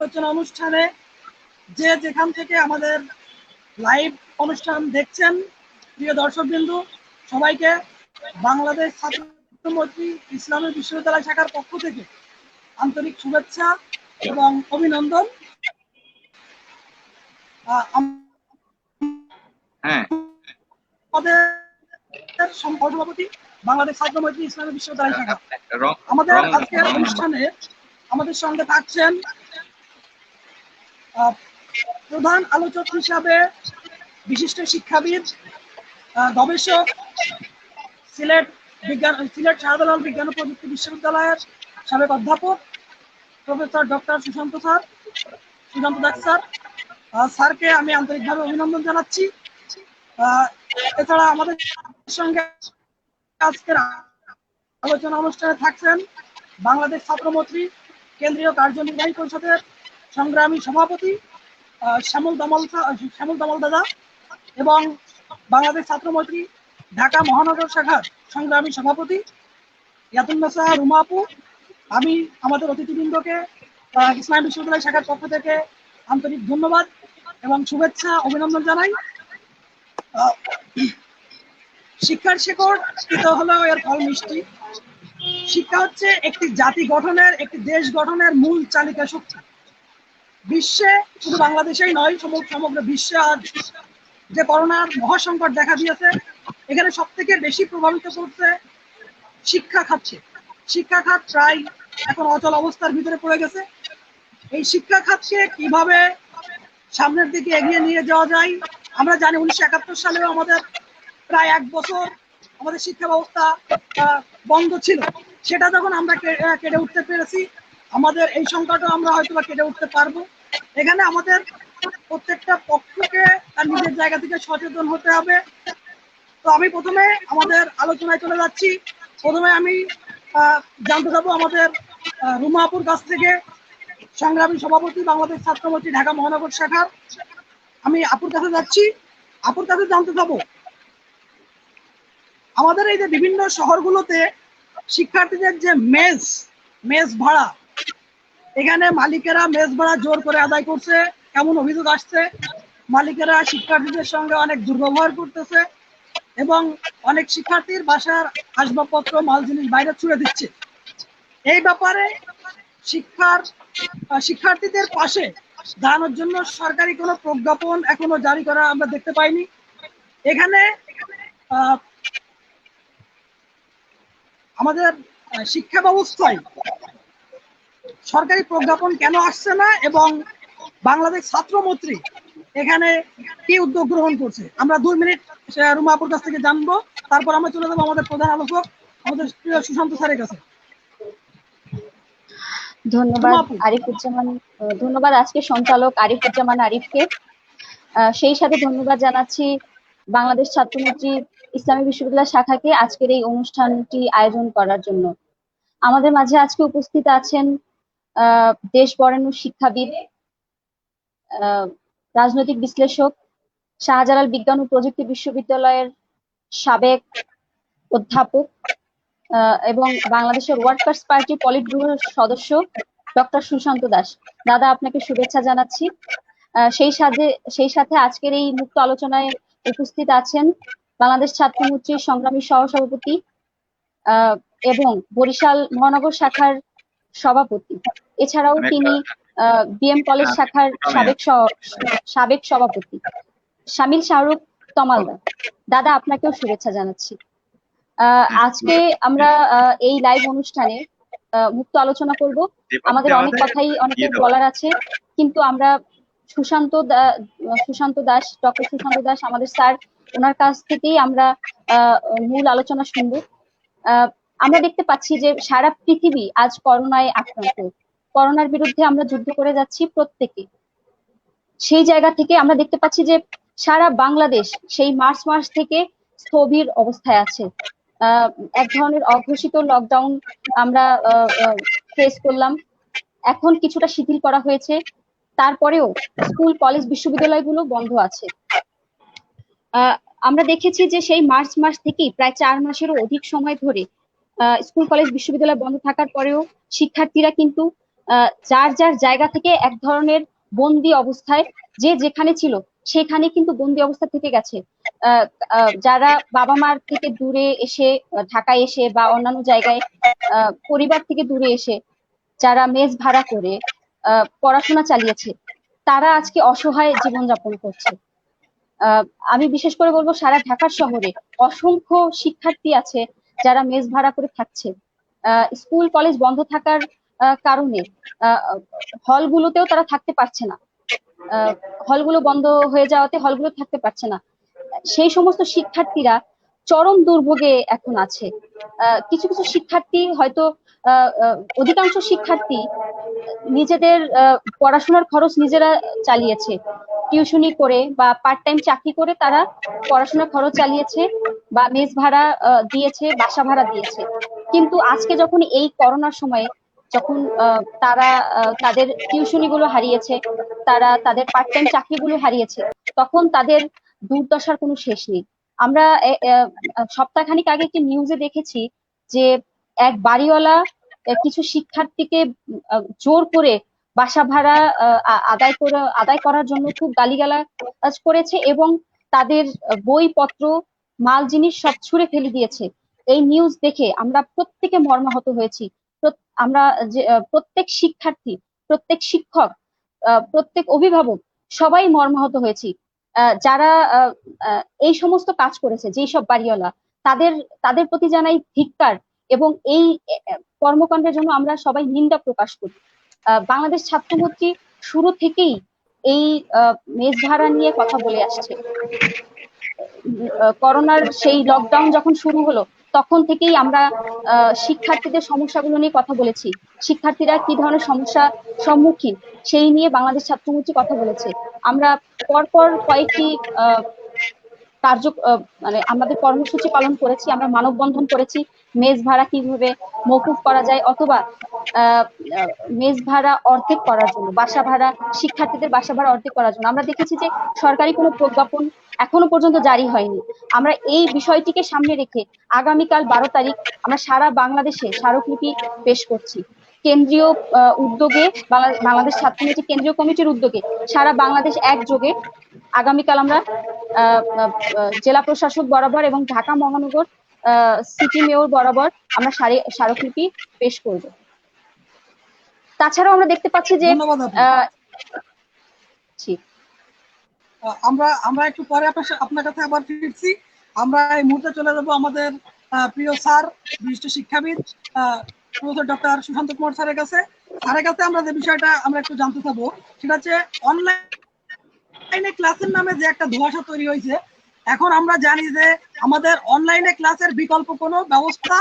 আলোচনা অনুষ্ঠানে যে যেখান থেকে আমাদের লাইভ অনুষ্ঠান দেখছেন, প্রিয় দর্শকবৃন্দু, সবাইকে বাংলাদেশ ছাত্রমৈত্রী ইসলামী বিশ্ববিদ্যালয় শাখার পক্ষ থেকে আন্তরিক শুভেচ্ছা এবং অভিনন্দন। আমাদের সভাপতি বাংলাদেশ ছাত্রমৈত্রী ইসলামী বিশ্ববিদ্যালয় শাখা। আমাদের আজকের অনুষ্ঠানে আমাদের সঙ্গে থাকছেন প্রধান আলোচক হিসাবে বিশিষ্ট শিক্ষাবিদ, গবেষক, সিলেট শাহজালাল বিজ্ঞান ও প্রযুক্তি বিশ্ববিদ্যালয়ের সাবেক অধ্যাপক professor doctor Sushanta Das sir. স্যারকে আমি আন্তরিকভাবে অভিনন্দন জানাচ্ছি। এছাড়া আমাদের সঙ্গে আজকের আলোচনা অনুষ্ঠানে থাকছেন বাংলাদেশ ছাত্রমৈত্রী কেন্দ্রীয় কার্যনির্বাহী পরিষদের সংগ্রামী সভাপতি শ্যামল দমল দাদা এবং বাংলাদেশ ছাত্রমৈত্রী ঢাকা মহানগর শাখার সংগ্রামী সভাপতি ইয়াতুন্নেসা রুমা আপু। আমি আমাদের অতিথিবৃন্দকে ইসলামী বিশ্ববিদ্যালয় শাখার পক্ষ থেকে আন্তরিক ধন্যবাদ এবং শুভেচ্ছা অভিনন্দন জানাই। শিক্ষার শেকড় তিতো হলেও এর ফল মিষ্টি। শিক্ষা হচ্ছে একটি জাতি গঠনের, একটি দেশ গঠনের মূল চালিকা শক্তি। বিশ্বে, শুধু বাংলাদেশেই নয়, সমগ্র বিশ্বে আজ যে করোনার মহাসংকট দেখা দিয়েছে, এখানে সব থেকে বেশি প্রভাবিত করছে শিক্ষা খাতকে। শিক্ষা খাত প্রায় এখন অচল অবস্থার ভিতরে পড়ে গেছে। এই শিক্ষা খাতকে কিভাবে সামনের দিকে এগিয়ে নিয়ে যাওয়া যায়, আমরা জানি 1971 সালেও আমাদের প্রায় 1 বছর আমাদের শিক্ষা ব্যবস্থা বন্ধ ছিল। সেটা যখন আমরা কেটে উঠতে পেরেছি, আমাদের এই সংকটও আমরা হয়তো কেটে উঠতে পারবো। এখানে আমাদের প্রত্যেকটা পক্ষকে তার নিজের জায়গা থেকে সচেতন হতে হবে। তো আমি প্রথমে আমাদের আলোচনায় চলে যাচ্ছি। প্রথমে আমি জানতে চাবো আমাদের রুমা আপুর কাছ থেকে, সংগ্রামী সভাপতি বাংলাদেশ ছাত্রমৈত্রী ঢাকা মহানগর শাখার। আমি আপুর কাছে যাচ্ছি, আপুর কাছে জানতে চাবো আমাদের এই যে বিভিন্ন শহরগুলোতে শিক্ষার্থীদের যে মেস ভাড়া, এখানে মালিকেরা মেস ভাড়া জোর করে আদায় করছে, এমন অভিযোগ আসছে। মালিকেরা শিক্ষার্থীদের সঙ্গে অনেক দুর্ব্যবহার করতেছে এবং অনেক শিক্ষার্থীর বাসার আসবাবপত্র, মাল জিনিস বাইরে ছুড়ে দিচ্ছে। এই ব্যাপারে শিক্ষার্থীদের পাশে দাঁড়ানোর জন্য সরকারি কোনো প্রজ্ঞাপন এখনো জারি করা আমরা দেখতে পাইনি। এখানে আমাদের শিক্ষা ব্যবস্থায় সরকারি প্রজ্ঞাপন কেন আসছে না এবং বাংলাদেশ ছাত্রমৈত্রী এখানে কি উদ্যোগ গ্রহণ করছে, আমরা 2 মিনিট রুমা আপুর কাছ থেকে জানবো। তারপর আমরা চলে যাবো আমাদের প্রধান আলোচক আমাদের প্রিয় সুশান্ত স্যারের কাছে। ধন্যবাদ আরিফুজ্জামান, ধন্যবাদ আজকে সঞ্চালক আরিফুজ্জামান আরিফকে। সেই সাথে ধন্যবাদ জানাচ্ছি বাংলাদেশ ছাত্রমৈত্রী ইসলামী বিশ্ববিদ্যালয় শাখাকে আজকের এই অনুষ্ঠানটি আয়োজন করার জন্য। আমাদের মাঝে আজকে উপস্থিত আছেন দেশ বরেণ্য শিক্ষাবিদ, রাজনৈতিক বিশ্লেষক, শাহজালাল বিজ্ঞান ও প্রযুক্তি বিশ্ববিদ্যালয়ের সাবেক অধ্যাপক এবং বাংলাদেশের ওয়ার্কার্স পার্টি পলিট ব্যুরোর সদস্য ডক্টর সুশান্ত দাস। দাদা, আপনাকে শুভেচ্ছা জানাচ্ছি। সেই সাথে আজকের এই মুক্ত আলোচনায় উপস্থিত আছেন বাংলাদেশ ছাত্রমৈত্রীর সংগ্রামী সহসভাপতি এবং বরিশাল মহানগর শাখার সভাপতি। এছাড়াও তিনি বিএম কলেজ শাখার সাবেক সভাপতি শামিল শাহরুখ তমালদা। দাদা, আপনাকেও শুভেচ্ছা জানাচ্ছি। আজকে আমরা এই লাইভ অনুষ্ঠানে মুক্ত আলোচনা করব। আমাদের অনেক কথাই অনেকের বলার আছে, কিন্তু আমরা ডক্টর সুশান্ত দাস আমাদের স্যার, ওনার কাছ থেকেই আমরা মূল আলোচনা শুনবো। আমরা দেখতে পাচ্ছি যে সারা পৃথিবী আজ করোনায় আক্রান্ত। করোনার বিরুদ্ধে আমরা যুদ্ধ করে যাচ্ছি প্রত্যেকে। সেই জায়গা থেকে আমরা দেখতে পাচ্ছি যে সারা বাংলাদেশ সেই মার্চ মাস থেকে স্থবির অবস্থায় আছে। এক ধরনের অঘোষিত লকডাউন আমরা ফেস করলাম। এখন কিছুটা শিথিল করা হয়েছে, তারপরেও স্কুল, কলেজ, বিশ্ববিদ্যালয়গুলো বন্ধ আছে। আমরা দেখেছি যে সেই মার্চ মাস থেকেই প্রায় 4 মাসেরও অধিক সময় ধরে স্কুল, কলেজ, বিশ্ববিদ্যালয় বন্ধ থাকার পরেও শিক্ষার্থীরা কিন্তু যার যার জায়গা থেকে এক ধরনের বন্দি অবস্থায়, যে যেখানে ছিল সেখানে কিন্তু বন্দি অবস্থা থেকে গেছে। আহ, যারা বাবা মার থেকে দূরে এসে, ঢাকায় এসে বা অন্যান্য জায়গায় পরিবার থেকে দূরে এসে যারা মেস ভাড়া করে পড়াশোনা চালিয়েছে, তারা আজকে অসহায় জীবনযাপন করছে। আহ, আমি বিশেষ করে বলবো সারা ঢাকার শহরে অসংখ্য শিক্ষার্থী আছে যারা মেস ভাড়া করে থাকছে। স্কুল কলেজ বন্ধ থাকার কারণে হলগুলোতেও তারা থাকতে পারছে না। হলগুলো বন্ধ হয়ে যাওয়াতে হলগুলো থাকতে পারছে না। সেই সমস্ত শিক্ষার্থীরা চরম দুর্ভোগে এখন আছে। কিছু কিছু শিক্ষার্থী হয়তো, অধিকাংশ শিক্ষার্থী নিজেদের পড়াশোনার খরচ নিজেরা চালিয়েছে, টিউশনি করে বা পার্ট টাইম চাকরি করে তারা পড়াশোনার খরচ চালিয়েছে, বা মেস ভাড়া দিয়েছে, বাসা ভাড়া দিয়েছে। কিন্তু আজকে যখন এই করোনার সময়ে, যখন তারা তাদের টিউশনি গুলো হারিয়েছে, তারা তাদের পার্ট টাইম চাকরিগুলো হারিয়েছে, তখন তাদের দুর্দশার কোনো শেষ নেই। আমরা সপ্তাহখানিক আগে একটি নিউজে দেখেছি যে এক বাড়িওয়ালা কিছু শিক্ষার্থীকে জোর করে বাসা ভাড়া আদায় করার জন্য খুব গালিগালাজ করেছে, এবং তাদের বইপত্র, মাল জিনিস সব ছুঁড়ে ফেলে দিয়েছে। এই নিউজ দেখে আমরা প্রত্যেকে মর্মাহত হয়েছি। আমরা যে প্রত্যেক শিক্ষার্থী, প্রত্যেক শিক্ষক, প্রত্যেক অভিভাবক সবাই মর্মাহত হয়েছি। যারা এই সমস্ত কাজ করেছে, যেই সব বাড়িওয়ালা, তাদের তাদের প্রতি জানাই ধিক্কার, এবং এই কর্মকাণ্ডের জন্য আমরা সবাই নিন্দা প্রকাশ করি। বাংলাদেশ ছাত্রমৈত্রী শুরু থেকেই এই মেস ভাড়া নিয়ে কথা বলে আসছে। করোনার সেই লকডাউন যখন শুরু হলো, তখন থেকেই আমরা শিক্ষার্থীদের সমস্যাগুলো নিয়ে কথা বলেছি। শিক্ষার্থীরা কি ধরনের সমস্যা সম্মুখীন সেই নিয়ে বাংলাদেশ ছাত্রমৈত্রী কথা বলেছে। আমরা পরপর কয়েকটি মানে আমাদের কর্মসূচি পালন করেছি, আমরা মানববন্ধন করেছি মেস ভাড়া কিভাবে মওকুফ করা যায়, অথবা মেস ভাড়া অর্ধেক করার জন্য, বাসা ভাড়া, শিক্ষার্থীদের বাসা ভাড়া অর্ধেক করার জন্য। আমরা দেখেছি যে সরকারি কোনো প্রজ্ঞাপন এখনো পর্যন্ত জারি হয়নি। আমরা এই বিষয়টিকে সামনে রেখে আগামীকাল 12 তারিখ আমরা সারা বাংলাদেশে স্মারকলিপি পেশ করছি। কেন্দ্রীয় উদ্যোগে, বাংলাদেশ ছাত্রলীগ কেন্দ্রীয় কমিটির উদ্যোগে সারা বাংলাদেশ একযোগে আগামীকাল আমরা জেলা প্রশাসক বরাবর এবং ঢাকা মহানগর সিটি মেয়র বরাবর আমরা স্মারকলিপি পেশ করব। তাছাড়াও আমরা দেখতে পাচ্ছি যে ধন্যবাদ আপু। আমরা আমরা একটু পরে আপনার কাছে আবার ফিরছি। আমরা এই মুহূর্তে চলে যাবো আমাদের প্রিয় স্যার, বিশিষ্ট শিক্ষাবিদ প্রফেসর ডক্টর সুশান্ত কুমার স্যারের কাছে। স্যারের কাছে আমরা যে বিষয়টা আমরা একটু জানতে চাবো, সেটা হচ্ছে অনলাইনে ক্লাসের নামে যে একটা ধোঁয়াশা তৈরি হয়েছে। এখন আমরা জানি যে আমাদের অনলাইনে ক্লাসের বিকল্প কোনো ব্যবস্থা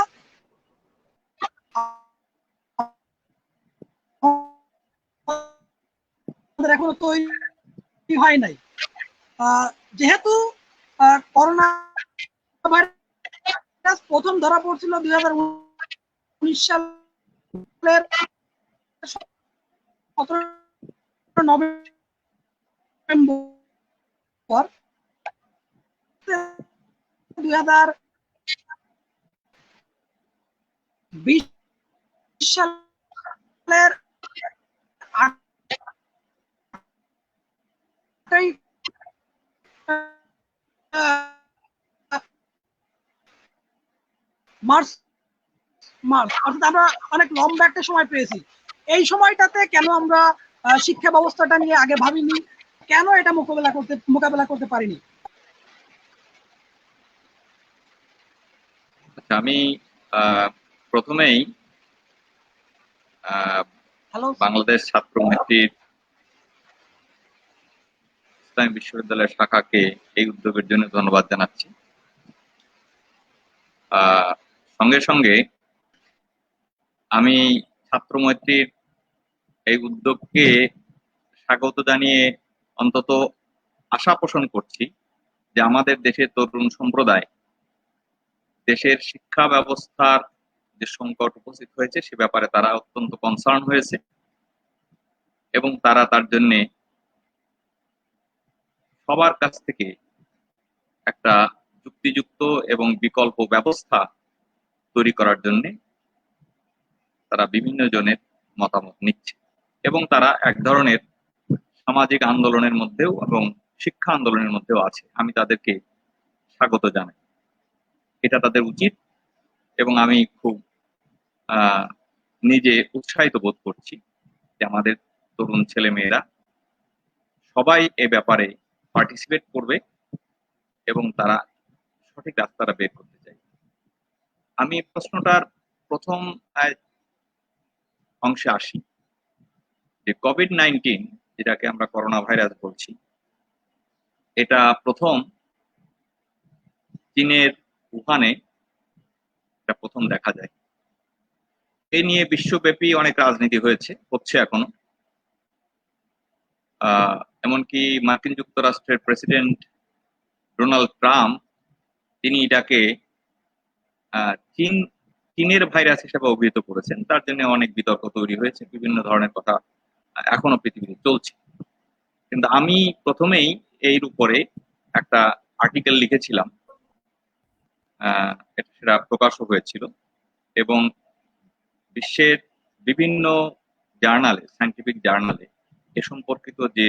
এখনো তৈরি হয় নাই। যেহেতু করোনা ভাইরাস প্রথম ধরা পড়ছিল 2019 সালের 17 নভেম্বর, 2020 সালের 8ই মার্চ অর্থাৎ আমরা অনেক লম্বা একটা সময় পেয়েছি। এই সময়টাতে কেন আমরা শিক্ষা ব্যবস্থাটা নিয়ে আগে ভাবিনি, কেন এটা মোকাবেলা করতে পারিনি? আমি প্রথমেই বাংলাদেশ ছাত্রমৈত্রীর ইসলামী বিশ্ববিদ্যালয়ের শাখাকে এই উদ্যোগের জন্য ধন্যবাদ জানাচ্ছি। সঙ্গে সঙ্গে আমি ছাত্রমৈত্রীর এই উদ্যোগকে স্বাগত জানিয়ে অন্তত আশা পোষণ করছি যে আমাদের দেশের তরুণ সম্প্রদায় দেশের শিক্ষা ব্যবস্থার যে সংকট উপস্থিত হয়েছে সে ব্যাপারে তারা অত্যন্ত কনসার্ন হয়েছে, এবং তারা তার জন্য সবার কাছ থেকে একটা যুক্তিযুক্ত এবং বিকল্প ব্যবস্থা তৈরি করার জন্য তারা বিভিন্ন জনের মতামত নিচ্ছে এবং তারা এক ধরনের সামাজিক আন্দোলনের মধ্যেও এবং শিক্ষা আন্দোলনের মধ্যেও আছে। আমি তাদেরকে স্বাগত জানাই, এটা তাদের উচিত। এবং আমি খুব নিজে উৎসাহিত বোধ করছি যে আমাদের তরুণ ছেলে মেয়েরা সবাই এ ব্যাপারে পার্টিসিপেট করবে এবং তারা সঠিক রাস্তাটা বের করতে চাই। আমি প্রশ্নটার প্রথম অংশে আসি যে কোভিড-19, যেটাকে আমরা করোনা ভাইরাস বলছি, এটা প্রথম চীনের উহানে এটা প্রথম দেখা যায়। এ নিয়ে বিশ্বব্যাপী অনেক রাজনীতি হচ্ছে এখনো। এমনকি মার্কিন যুক্তরাষ্ট্রের প্রেসিডেন্ট ডোনাল্ড ট্রাম্প তিনি এটাকে চীনের ভাইরাস হিসেবে অভিহিত করেছেন। তার জন্য অনেক বিতর্ক তৈরি হয়েছে, বিভিন্ন ধরনের কথা এখনো পৃথিবীতে চলছে। কিন্তু আমি প্রথমেই এর উপরে একটা আর্টিকেল লিখেছিলাম, সেটা প্রকাশও হয়েছিল এবং বিশ্বের বিভিন্ন জার্নালে, সায়েন্টিফিক জার্নালে এ সম্পর্কিত যে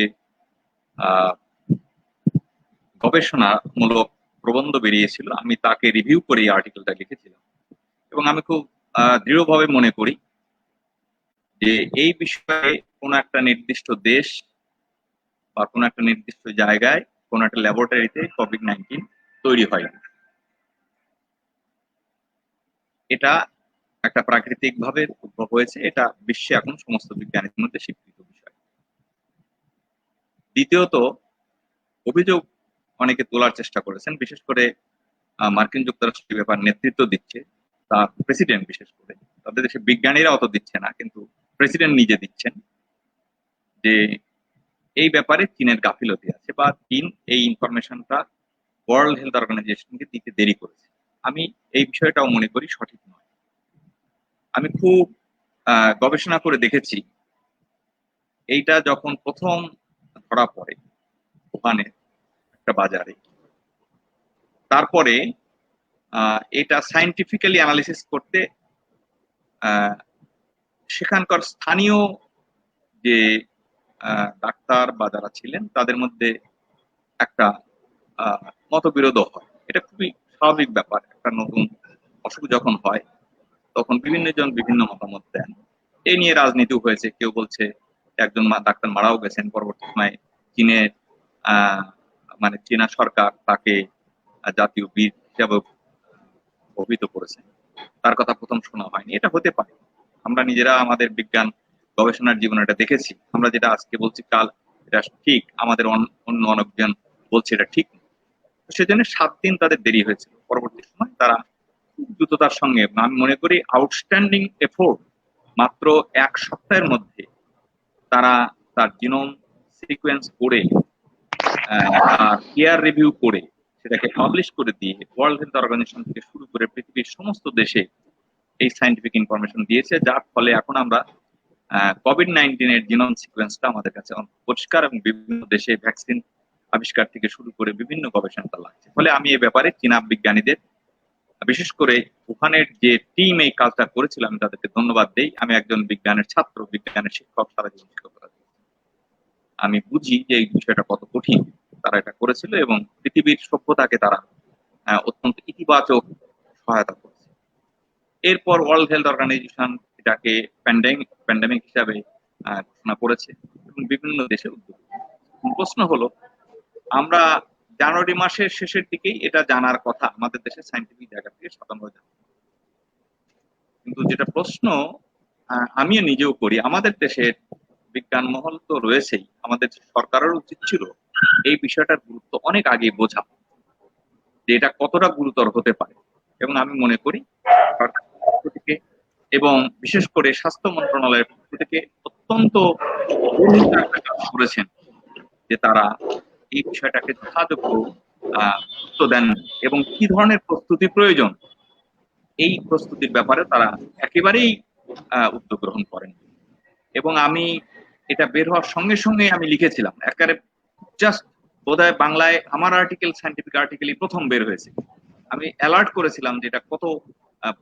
গবেষণামূলক প্রবন্ধ বেরিয়েছিল, আমি তাকে রিভিউ করে এই আর্টিকেলটা লিখেছিলাম। এবং আমি খুব দৃঢ়ভাবে মনে করি যে এই বিষয়ে কোন একটা নির্দিষ্ট দেশ বা কোন একটা নির্দিষ্ট জায়গায় কোন একটা ল্যাবরেটরিতে কোভিড-19 তৈরি হয়নি। এটা একটা প্রাকৃতিক ভাবে উদ্ভব হয়েছে। এটা বিশ্বে এখন সমস্ত বিজ্ঞানীদের মধ্যে স্বীকৃত বিষয়। দ্বিতীয়ত, অভিযোগ অনেকে তোলার চেষ্টা করেছেন, বিশেষ করে মার্কিন যুক্তরাষ্ট্র ব্যাপার নেতৃত্ব দিচ্ছে, তার প্রেসিডেন্ট বিশেষ করে। তাদের দেশে বিজ্ঞানীরা অত দিচ্ছে না, কিন্তু প্রেসিডেন্ট নিজে দিচ্ছেন যে এই ব্যাপারে চীনের গাফিলতি আছে বা চীন এই ইনফরমেশনটা ওয়ার্ল্ড হেলথ অর্গানাইজেশনকে দিতে দেরি করেছে। আমি এই বিষয়টাও মনে করি সঠিক নয়। আমি খুব গবেষণা করে দেখেছি, এইটা যখন প্রথম ধরা পড়ে ওখানে একটা বাজারে, তারপরে এটা সায়েন্টিফিক্যালি অ্যানালিসিস করতে সেখানকার স্থানীয় যে ডাক্তার বা যারা ছিলেন তাদের মধ্যে একটা মতবিরোধ হয়। এটা খুবই স্বাভাবিক ব্যাপার। একটা নতুন অসুখ যখন হয় তখন বিভিন্ন জন বিভিন্ন মতামত দেন। এই নিয়ে রাজনীতি হয়েছে। কেউ বলছে একজন ডাক্তার মারাও গেছেন, পরবর্তী সময় চীনের মানে চীনা সরকার তাকে জাতীয় বীর হিসাবে অভিহিত করেছে। তার কথা প্রথম শোনা হয়নি। এটা হতে পারে। আমরা নিজেরা আমাদের বিজ্ঞান গবেষণার জীবনে এটা দেখেছি। আমরা যেটা আজকে বলছি কাল এটা ঠিক, আমাদের অন্য অনেকজন বলছে এটা ঠিক। সেজন্য 7 দিন তাদের দেরি হয়েছিল। পরবর্তী সময় তারা খুব দ্রুততার সঙ্গে, আমি মনে করি আউটস্ট্যান্ডিং এফোর্ট, মাত্র 1 সপ্তাহের মধ্যে তারা তার জিনোম সিকোয়েন্স করে আর পিয়ার রিভিউ করে সেটাকে পাবলিশ করে দিয়ে ওয়ার্ল্ড হেলথ অর্গানাইজেশন থেকে শুরু করে পৃথিবীর সমস্ত দেশে এই সায়েন্টিফিক ইনফরমেশন দিয়েছে, যার ফলে এখন আমরা কোভিড-19 এর জিনোম সিকোয়েন্সটা আমাদের কাছে পরিষ্কার এবং বিভিন্ন দেশে ভ্যাকসিন আবিষ্কার থেকে শুরু করে বিভিন্ন গবেষণা লাগছে। ফলে আমি এই ব্যাপারে চীনা বিজ্ঞানীদের, বিশেষ করে ওখানের যে টিম এই কাজটা করেছিল, আমি তাদেরকে ধন্যবাদ দেই। আমি একজন বিজ্ঞানের ছাত্র, বিজ্ঞানের শিক্ষক, সারা জীবন শিক্ষকতা। আমি বুঝি যে এই বিষয়টা কত কঠিন তারা এটা করেছিল এবং পৃথিবীর সভ্যতাকে তারা অত্যন্ত ইতিবাচক সহায়তা করেছে। এরপর ওয়ার্ল্ড হেলথ অর্গানাইজেশন এটাকে প্যান্ডেমিক হিসাবে ঘোষণা করেছে এবং বিভিন্ন দেশে উদ্যোগ। প্রশ্ন হলো, আমরা জানুয়ারি মাসের শেষের দিকেই এটা জানার কথা আমাদের দেশের সায়েন্টিফিক জায়গা থেকে সাধারণত জানা, কিন্তু যেটা প্রশ্ন আমিও নিজেও করি, আমাদের দেশের বিজ্ঞান মহল তো রয়েছেই, আমাদের সরকারের উচিত ছিল এই বিষয়টার গুরুত্ব অনেক আগে বোঝা, যে এটা কতটা গুরুতর হতে পারে। এবং আমি মনে করি সরকারের পক্ষ থেকে এবং বিশেষ করে স্বাস্থ্য মন্ত্রণালয়ের পক্ষ থেকে অত্যন্ত একটা কাজ করেছেন যে তারা এই বিষয়টাকে যথাযোগ্য গুরুত্ব দেন এবং কি ধরনের প্রস্তুতি প্রয়োজন এই প্রস্তুতির ব্যাপারে তারা একেবারেই উদ্যোগ গ্রহণ করেন। এবং আমি এটা বের হওয়ার সঙ্গে সঙ্গে আমি লিখেছিলাম, একেবারে জাস্ট বোধহয় বাংলায় আমার আর্টিকেল, সায়েন্টিফিক আর্টিকেলই প্রথম বের হয়েছে। আমি অ্যালার্ট করেছিলাম যে এটা কত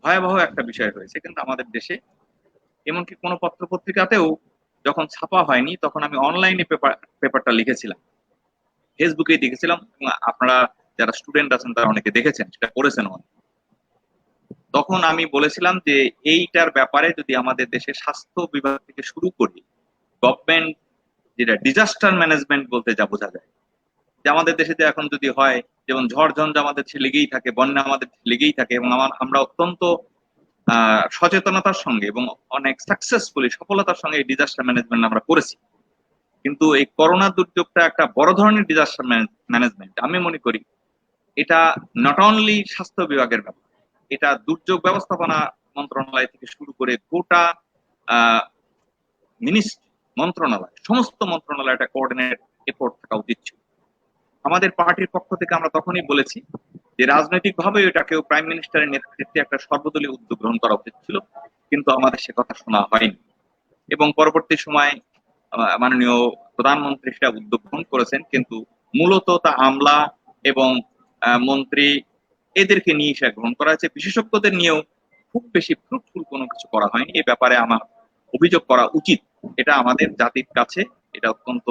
ভয়াবহ একটা বিষয় হয়েছে, কিন্তু আমাদের দেশে এমনকি কোনো পত্র পত্রিকাতেও যখন ছাপা হয়নি তখন আমি অনলাইনে পেপারটা লিখেছিলাম, ফেসবুকে দেখেছিলাম, এবং আপনারা যারা স্টুডেন্ট আছেন তারা অনেকে দেখেছেন, সেটা করেছেন অনেক। তখন আমি বলেছিলাম যে এইটার ব্যাপারে যদি আমাদের দেশের স্বাস্থ্য বিভাগ থেকে শুরু করি, গভর্নমেন্ট যেটা ডিজাস্টার ম্যানেজমেন্ট বলতে যা বোঝা যায়, যে আমাদের দেশে যে এখন যদি হয়, যেমন ঝড় ঝঞ্ঝা আমাদের দেশে লেগেই থাকে, বন্যা আমাদের দেশে লেগেই থাকে, এবং আমরা অত্যন্ত সচেতনতার সঙ্গে এবং অনেক সাকসেসফুলি সফলতার সঙ্গে এই ডিজাস্টার ম্যানেজমেন্ট আমরা করেছি। কিন্তু এই করোনা দুর্যোগটা একটা বড় ধরনের ডিজাস্টার ম্যানেজমেন্ট। আমি মনে করি এটা নট অনলি স্বাস্থ্য বিভাগের ব্যাপার, এটা দুর্যোগ ব্যবস্থাপনা মন্ত্রণালয় থেকে শুরু করে গোটা মিনিস্ট্রি, মন্ত্রণালয়, সমস্ত মন্ত্রণালয় একটা কোঅর্ডিনেট এফোর্ট থাকা উচিত ছিল। আমাদের পার্টির পক্ষ থেকে আমরা তখনই বলেছি যে রাজনৈতিক ভাবে এটাকেও প্রাইম মিনিস্টারের নেতৃত্বে একটা সর্বদলীয় উদ্যোগ গ্রহণ করা উচিত ছিল, কিন্তু আমাদের সে কথা শোনা হয়নি। এবং পরবর্তী সময় মাননীয় প্রধানমন্ত্রী সেটা উদ্যোগ গ্রহণ করেছেন, কিন্তু মূলত তা আমলা এবং মন্ত্রী এদেরকে নিয়ে সেটা গ্রহণ করা হয়েছে, বিশেষজ্ঞদের নিয়েও খুব বেশি ফ্রুটফুল কোনো কিছু করা হয়নি। এই ব্যাপারে আমার অভিযোগ করা উচিত, এটা আমাদের জাতির কাছে এটা অত্যন্ত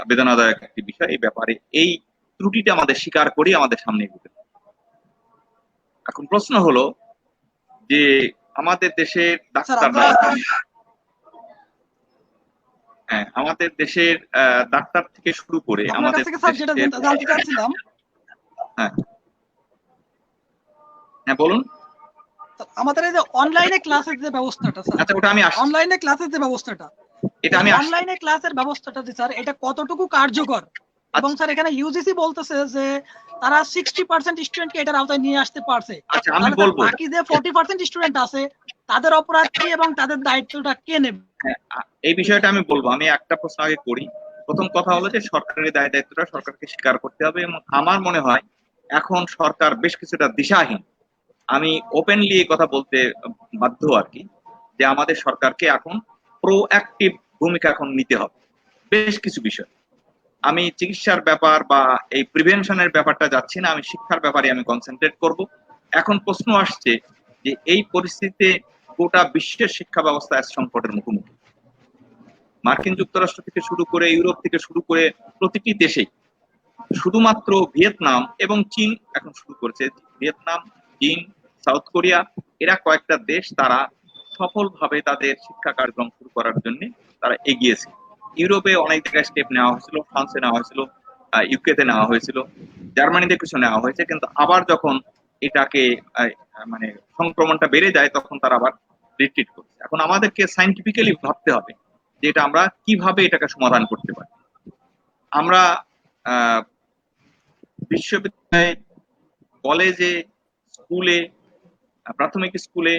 বেদনাদায়ক একটি বিষয়। এই ব্যাপারে এই ত্রুটিটা আমাদের স্বীকার করি আমাদের সামনে এগোতে। এখন প্রশ্ন হলো যে আমাদের দেশের ডাক্তাররা, হ্যাঁ আমাদের দেশের ডাক্তার থেকে শুরু করে আমাদের যেটা জানতে চাচ্ছিলাম, হ্যাঁ হ্যাঁ বলুন। আমাদের এই যে অনলাইনে ক্লাসের যে ব্যবস্থাটা স্যার, আচ্ছা ওটা আমি অনলাইনে ক্লাসের যে ব্যবস্থাটা, এটা আমি অনলাইনে ক্লাসের ব্যবস্থাটা যে স্যার এটা কতটুকু কার্যকর? এবং স্যার এখানে ইউজিসি বলতেছে যে তারা 60% স্টুডেন্টকে এটার আওতায় নিয়ে আসতে পারছে। আচ্ছা আমি বলবো বাকি যে 40% স্টুডেন্ট আছে তাদের অপরাধ কি এবং তাদের দায়িত্বটা কে নেবে? এই বিষয়টা আমি বলবো। আমি একটা প্রশ্ন আগে করি। প্রথম কথা হলো যে সরকারের দায়িত্বটা সরকারকে স্বীকার করতে হবে, এবং আমার মনে হয় এখন সরকার বেশ কিছুটা দিশাহীন। আমি ওপেনলি এই কথা বলতে বাধ্য আর কি, যে আমাদের সরকারকে এখন প্রোঅ্যাক্টিভ ভূমিকা এখন নিতে হবে বেশ কিছু বিষয়। আমি চিকিৎসার ব্যাপার বা এই প্রিভেনশনের ব্যাপারটা যাচ্ছি না, আমি শিক্ষার ব্যাপারে আমি কনসেন্ট্রেট করব। এখন প্রশ্ন আসছে যে এই পরিস্থিতিতে গোটা বিশ্বের শিক্ষা ব্যবস্থা এক সংকটের মুখোমুখি। মার্কিন যুক্তরাষ্ট্র থেকে শুরু করে ইউরোপ থেকে শুরু করে প্রতিটি দেশেই, শুধুমাত্র ভিয়েতনাম এবং চীন এখন শুরু করেছে, ভিয়েতনাম, চীন, সাউথ কোরিয়া, এরা কয়েকটা দেশ তারা সফলভাবে তাদের শিক্ষা কার্যক্রম শুরু করার জন্য তারা এগিয়েছে। ইউরোপে অনেক জায়গায় স্টেপ নেওয়া হয়েছিল, ফ্রান্সে নেওয়া হয়েছিল, ইউকেতে নেওয়া হয়েছিল, জার্মানিতে কিছু নেওয়া হয়েছে, কিন্তু আবার যখন এটাকে মানে সংক্রমণটা বেড়ে যায় তখন তারা আবার রিট্রিট করছে। এখন আমাদেরকে সাইন্টিফিক্যালি ভাবতে হবে যে এটা আমরা কিভাবে এটাকে সমাধান করতে পারি। আমরা বিশ্ববিদ্যালয়ে, কলেজে, স্কুলে, প্রাথমিক স্কুলে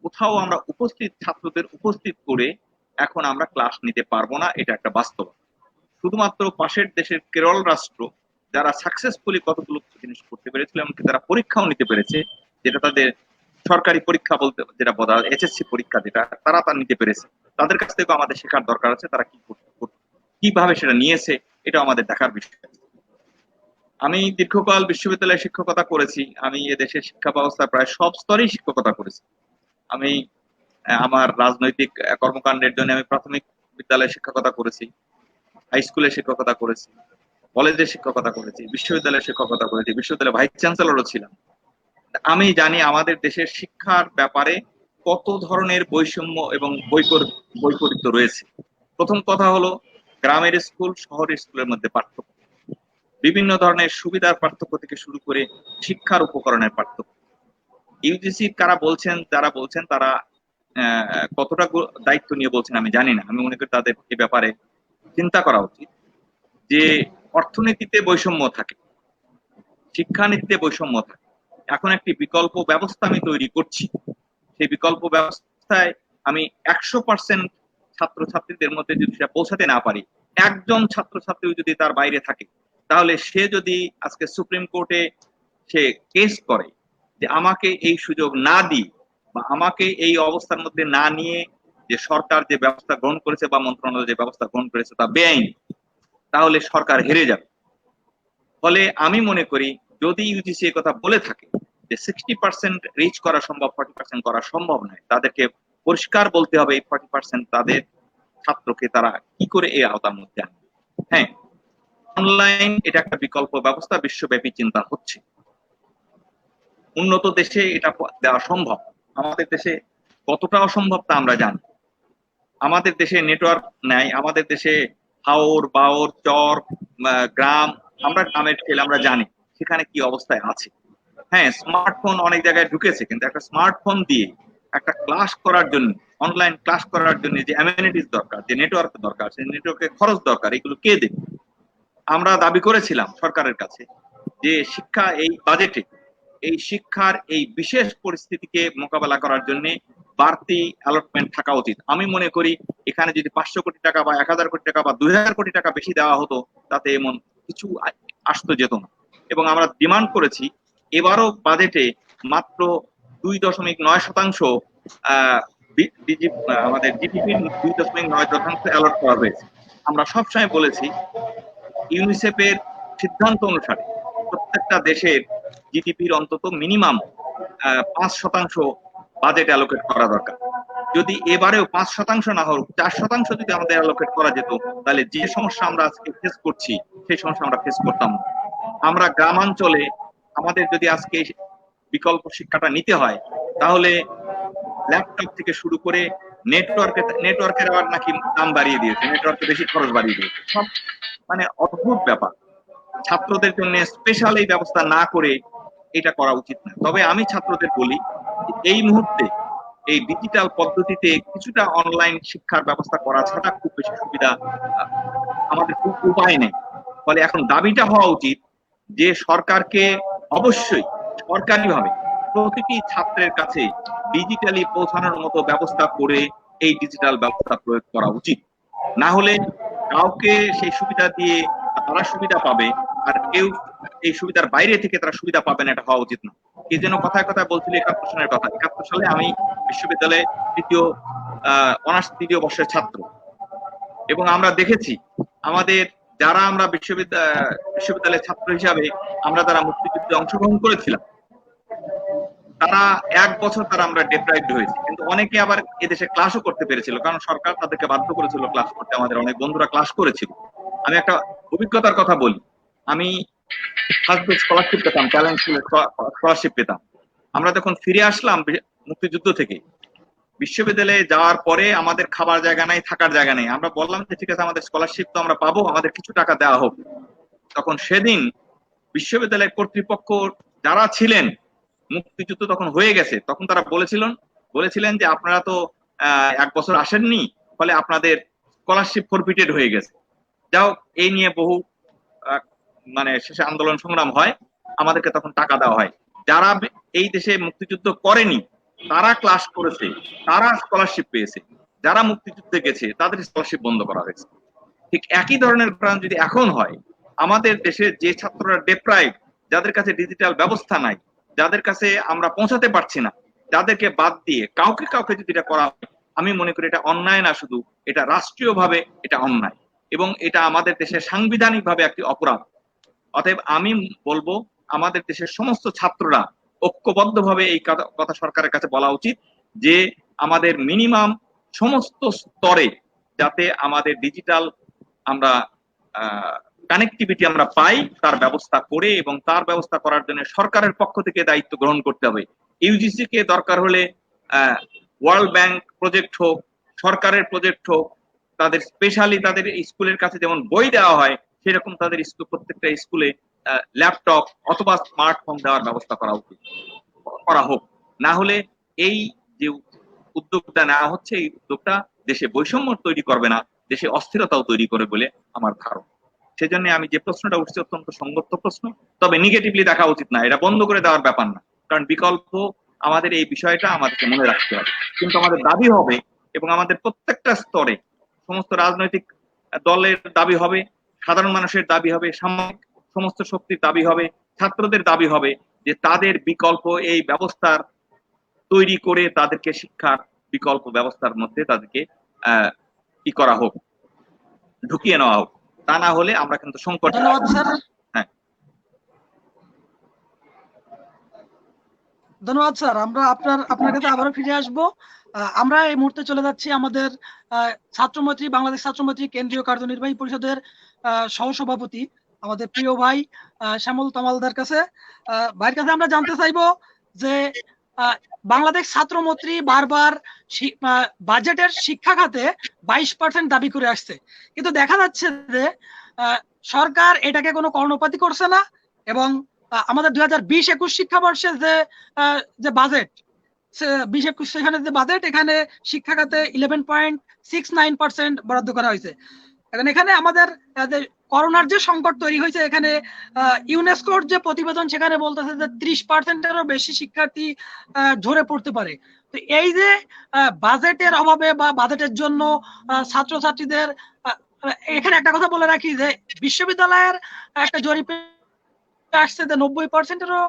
কোথাও আমরা উপস্থিত ছাত্রদের উপস্থিত করে এখন আমরা ক্লাস নিতে পারবো না, এটা একটা বাস্তব। শুধুমাত্র পাশের দেশের কেরল রাষ্ট্র যারা সাকসেসফুলি কতগুলো জিনিস করতে পেরেছিল, এমনকি তারা পরীক্ষাও নিতে পেরেছে, যেটা তাদের সরকারি পরীক্ষা বলতে যেটা বলা হয় এসএসসি পরীক্ষা, যেটা তারা তা নিতে পেরেছে। তাদের কাছ থেকে আমাদের শেখার দরকার আছে, তারা কিভাবে সেটা নিয়েছে, এটা আমাদের দেখার বিষয়। আমি দীর্ঘকাল বিশ্ববিদ্যালয়ে শিক্ষকতা করেছি, আমি এদেশের শিক্ষা ব্যবস্থা প্রায় সব স্তরেই শিক্ষকতা করেছি। আমি আমার রাজনৈতিক কর্মকাণ্ডের জন্য আমি প্রাথমিক বিদ্যালয়ে শিক্ষকতা করেছি, হাই স্কুলে শিক্ষকতা করেছি, কলেজে শিক্ষকতা করেছি, বিশ্ববিদ্যালয়ে শিক্ষকতা করেছি, বিশ্ববিদ্যালয়ে ভাইস চ্যান্সেলরও ছিলাম। আমি জানি আমাদের দেশের শিক্ষার ব্যাপারে কত ধরনের বৈষম্য এবং বৈপরীত্য রয়েছে। প্রথম কথা হলো গ্রামের স্কুল শহরের স্কুলের মধ্যে পার্থক্য, বিভিন্ন ধরনের সুবিধার পার্থক্য থেকে শুরু করে শিক্ষার উপকরণের পার্থক্য। ইউজিসি কারা বলছেন, যারা বলছেন তারা কতটা দায়িত্ব নিয়ে বলছেন আমি জানি না। আমি মনে করি তাদের এ ব্যাপারে চিন্তা করা উচিত যে অর্থনীতিতে বৈষম্য থাকে, শিক্ষানীতিতে বৈষম্য থাকে। এখন একটি বিকল্প ব্যবস্থা আমি তৈরি করছি, সেই বিকল্প ব্যবস্থায় আমি 100% ছাত্রছাত্রীদের মধ্যে যদি সেটা পৌঁছাতে না পারি, একজন ছাত্রছাত্রী যদি তার বাইরে থাকে, তাহলে সে যদি আজকে সুপ্রিম কোর্টে সে কেস করে যে আমাকে এই সুযোগ না দিয়ে বা আমাকে এই অবস্থার মধ্যে না নিয়ে যে সরকার যে ব্যবস্থা গ্রহণ করেছে বা মন্ত্রণালয় যে ব্যবস্থা গ্রহণ করেছে তা বেআইনি, তাহলে সরকার হেরে যাবে। ফলে আমি মনে করি যদি ইউজিসি এই কথা বলে থাকে যে 60% রিচ করা সম্ভব, 40% করা সম্ভব নয়, তাদেরকে পরিষ্কার বলতে হবে এই 40% তাদের ছাত্রকে তারা কি করে এই আওতার মধ্যে আনবে। হ্যাঁ, অনলাইন এটা একটা বিকল্প ব্যবস্থা, বিশ্বব্যাপী চিন্তা হচ্ছে। উন্নত দেশে এটা দেওয়া সম্ভব, আমাদের দেশে কতটা অসম্ভব তা আমরা জানি। আমাদের দেশে নেটওয়ার্ক নাই, আমাদের দেশে হাওর বাওর চর গ্রাম, আমরা গ্রামের ছেলে, আমরা জানি সেখানে কি অবস্থায় আছে। হ্যাঁ, স্মার্টফোন অনেক জায়গায় ঢুকেছে, কিন্তু একটা স্মার্টফোন দিয়ে একটা ক্লাস করার জন্য, অনলাইন ক্লাস করার জন্য যে অ্যামেনিটিস দরকার, যে নেটওয়ার্ক দরকার, সেই নেটওয়ার্কের খরচ দরকার, এগুলো কে দেবে? আমরা দাবি করেছিলাম সরকারের কাছে যে শিক্ষা এই বাজেটে এই শিক্ষার এই বিশেষ পরিস্থিতিকে মোকাবেলা করার জন্য বাড়তি অ্যালটমেন্ট থাকা উচিত। আমি মনে করি এখানে যদি 500 কোটি টাকা বা 1000 কোটি টাকা বা 2000 কোটি টাকা বেশি দেওয়া হতো, তাতে এমন কিছু আসতো যেত না। এবং আমরা ডিমান্ড করেছি এবারও বাজেটে মাত্র 2.9% আমাদের জিডিপির 2.9% অ্যালট করা হয়েছে। আমরা সবসময় বলেছি ইউনিসেফের সিদ্ধান্ত অনুসারে প্রত্যেকটা দেশের জিডিপির অন্তত মিনিমাম 5% বাজেট অ্যালোকেট করা দরকার। যদি এবারেও 5% না হোক, 4% যদি আমাদের অ্যালোকেট করা যেত, তাহলে যে সমস্যা আমরা আজকে ফেস করছি সেই সমস্যা আমরা ফেস করতাম না। আমরা গ্রামাঞ্চলে আমাদের যদি আজকে বিকল্প শিক্ষাটা নিতে হয়, তাহলে ল্যাপটপ থেকে শুরু করে নেটওয়ার্কের আবার নাকি দাম বাড়িয়ে দিয়েছে, নেটওয়ার্কে বেশি খরচ বাড়িয়ে দিয়েছে। সব মানে অদ্ভুত ব্যাপার। ছাত্রদের জন্য স্পেশাল এই ব্যবস্থা না করে এটা করা উচিত না। তবে আমি ছাত্রদের বলি এই মুহূর্তে এই ডিজিটাল পদ্ধতিতে কিছুটা অনলাইন শিক্ষার ব্যবস্থা করা ছাড়া খুব বেশি সুবিধা আমাদের খুব উপায় নেই। ফলে এখন দাবিটা হওয়া উচিত যে সরকারকে অবশ্যই সরকারিভাবে প্রতিটি ছাত্রের কাছে ডিজিটালি পৌঁছানোর মতো ব্যবস্থা করে এই ডিজিটাল ব্যবস্থা প্রয়োগ করা উচিত। না হলে কাউকে সেই সুবিধা দিয়ে তারা সুবিধা পাবে, আর কেউ এই সুবিধার বাইরে থেকে তারা সুবিধা পাবে না, এটা হওয়া উচিত না। কে যেন কথায় কথায় বলছিল 71 সালের কথা। 71 সালে আমি বিশ্ববিদ্যালয়ে অনার্স তৃতীয় বর্ষের ছাত্র, এবং আমরা দেখেছি আমাদের যারা আমরা বিশ্ববিদ্যালয়ের ছাত্র হিসাবে আমরা যারা মুক্তিযুদ্ধে অংশগ্রহণ করেছিলাম, তারা 1 বছর তারা আমরা ডেপ্রাইভড হয়েছি, কিন্তু অনেকে আবার এদেশে ক্লাসও করতে পেরেছিল, কারণ সরকার তাদেরকে বাধ্য করেছিল ক্লাস করতে। আমাদের অনেক বন্ধুরা ক্লাস করেছিল। আমি একটা অভিজ্ঞতার কথা বলি। আমি ফার্স্ট বেস্ট স্কলারশিপ পেতাম, ট্যালেন্ট স্কলারশিপ পেতাম। আমরা যখন ফিরে আসলাম মুক্তিযুদ্ধ থেকে, বিশ্ববিদ্যালয়ে যাওয়ার পরে আমাদের খাবার জায়গা নাই, থাকার জায়গা নেই। আমরা বললাম যে ঠিক আছে, আমাদের স্কলারশিপ তো আমরা পাবো, আমাদের কিছু টাকা দেওয়া হোক। তখন সেদিন বিশ্ববিদ্যালয়ের কর্তৃপক্ষ যারা ছিলেন, মুক্তিযুদ্ধ তখন হয়ে গেছে, তখন তারা বলেছিলেন যে আপনারা তো 1 বছর আসেননি, ফলে আপনাদের স্কলারশিপ ফরফিটেড হয়ে গেছে। যাও, এই নিয়ে বহু মানে শেষে আন্দোলন সংগ্রাম হয়, আমাদেরকে তখন টাকা দেওয়া হয়। যারা এই দেশে মুক্তিযুদ্ধ করেনি তারা ক্লাস করেছে, তারা স্কলারশিপ পেয়েছে। যারা মুক্তিযুদ্ধে গেছে তাদের স্কলারশিপ বন্ধ করা হয়েছে। ঠিক একই ধরনের ঘটনা যদি এখন হয়, আমাদের দেশে যে ছাত্ররা ডেপ্রাইভ, যাদের কাছে ডিজিটাল ব্যবস্থা নাই, যাদের কাছে আমরা পৌঁছাতে পারছি না, যাদেরকে বাদ দিয়ে কাউকে যদি এটা করা হয়, আমি মনে করি এটা অন্যায় না, শুধু এটা রাষ্ট্রীয়ভাবে এটা অন্যায়, এবং এটা আমাদের দেশে সাংবিধানিকভাবে একটি অপরাধ। অতএব আমি বলবো আমাদের দেশের সমস্ত ছাত্ররা ঐক্যবদ্ধভাবে এই কথা সরকারের কাছে বলা উচিত যে আমাদের মিনিমাম সমস্ত স্তরে যাতে আমাদের ডিজিটাল আমরা কানেক্টিভিটি আমরা পাই, তার ব্যবস্থা করে, এবং তার ব্যবস্থা করার জন্য সরকারের পক্ষ থেকে দায়িত্ব গ্রহণ করতে হবে। ইউজিসি কে দরকার হলে ওয়ার্ল্ড ব্যাংক প্রজেক্ট হোক, সরকারের প্রজেক্ট হোক, তাদের স্পেশালি তাদের স্কুলের কাছে যেমন বই দেওয়া হয়, সেরকম তাদের প্রত্যেকটা স্কুলে ল্যাপটপ অথবা স্মার্টফোন দেওয়ার ব্যবস্থা করা হোক। না হলে এই যে উদ্যোগটা নেওয়া হচ্ছে, এই উদ্যোগটা দেশে বৈষম্য তৈরি করবে না, দেশে অস্থিরতাও তৈরি করে বলে আমার ধারণা। সেজন্য আমি যে প্রশ্নটা উঠছে অত্যন্ত সংগত প্রশ্ন, তবে নেগেটিভলি দেখা উচিত না, এটা বন্ধ করে দেওয়ার ব্যাপার না। কারণ বিকল্প আমাদের এই বিষয়টা আমাদেরকে মনে রাখতে হবে, কিন্তু আমাদের দাবি হবে, এবং আমাদের প্রত্যেকটা স্তরে সমস্ত রাজনৈতিক দলের দাবি হবে, সাধারণ মানুষের দাবি হবে, সাময়িক সমস্ত শক্তির দাবি হবে, ছাত্রদের দাবি হবে যে তাদের বিকল্প এই ব্যবস্থার তৈরি করে তাদেরকে শিক্ষার বিকল্প ব্যবস্থার মধ্যে তাদেরকে কি করা হোক, ঢুকিয়ে নেওয়া হোক। তা না হলে আমরা কিন্তু সংকট। ধন্যবাদ স্যার। হ্যাঁ, ধন্যবাদ স্যার। আমরা আপনার কাছে আবারও ফিরে আসবো। আমরা এই মুহূর্তে চলে যাচ্ছি আমাদের ছাত্রমৈত্রী, বাংলাদেশ ছাত্রমৈত্রী কেন্দ্রীয় কার্যনির্বাহী পরিষদের সহসভাপতি আমাদের প্রিয় ভাই শ্যামল তমালদার কাছে। ভাইয়ের কাছে আমরা জানতে চাইবো যে বাংলাদেশ ছাত্রমৈত্রী বারবার বাজেটের শিক্ষা খাতে 22% দাবি করে আসছে, কিন্তু দেখা যাচ্ছে যে সরকার এটাকে কোনো কর্ণপাতই করছে না। এবং আমাদের 2020-21 শিক্ষাবর্ষে যে বাজেট, 20-21 সেখানে যে বাজেট, এখানে শিক্ষা খাতে 11.69% বরাদ্দ করা হয়েছে। এখন এখানে আমাদের যে করোনার যে সংকট তৈরি হয়েছে, এখানে ইউনেস্কোর যে প্রতিবেদন সেখানে বলতেছে যে 30%-এরও বেশি শিক্ষার্থী ঝরে পড়তে পারে। তো এই যে বাজেটের অভাবে বা বাজেটের জন্য ছাত্রছাত্রীদের, এখানে একটা কথা বলে রাখি যে বিশ্ববিদ্যালয়ের একটা জরিপে আসছে যে 90%-এরও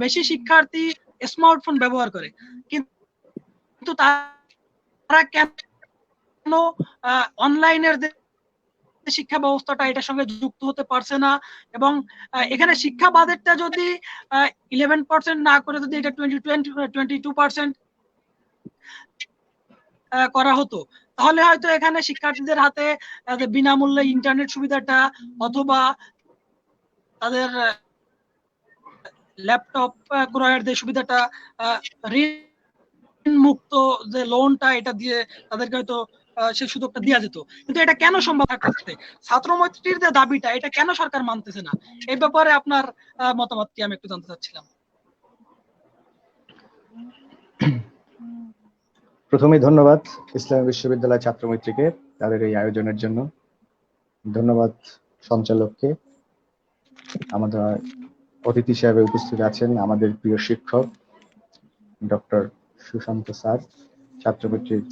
বেশি শিক্ষার্থী স্মার্টফোন ব্যবহার করে, কিন্তু তারা কেন অনলাইনের যে শিক্ষা ব্যবস্থাটা এটার সঙ্গে যুক্ত হতে পারছে না। এবং এখানে শিক্ষা বাজেটটা যদি 11% না করে যদি এটা 22% করা হতো, তাহলে হয়তো এখানে শিক্ষার্থীদের হাতে বিনামূল্যে ইন্টারনেট সুবিধাটা অথবা তাদের ল্যাপটপ ক্রয়ের যে সুবিধাটা, ঋণ মুক্ত যে লোনটা, এটা দিয়ে তাদেরকে হয়তো সেই সুযোগটা দেওয়া যেত। কিন্তু এটা কেন সম্ভব থাকতেছে? ছাত্রমৈত্রীর যে দাবিটা, এটা কেন সরকার মানতেছে না? এই ব্যাপারে আপনার মতামত কি আমি একটু জানতে চাচ্ছিলাম। প্রথমে ধন্যবাদ ইসলামী বিশ্ববিদ্যালয় ছাত্রমৈত্রীকে তাদের এই আয়োজনের জন্য। ধন্যবাদ সঞ্চালককে। আমাদের অতিথি হিসেবে উপস্থিত আছেন আমাদের প্রিয় শিক্ষক ডক্টর সুশান্ত স্যার, ছাত্রমৈত্রীর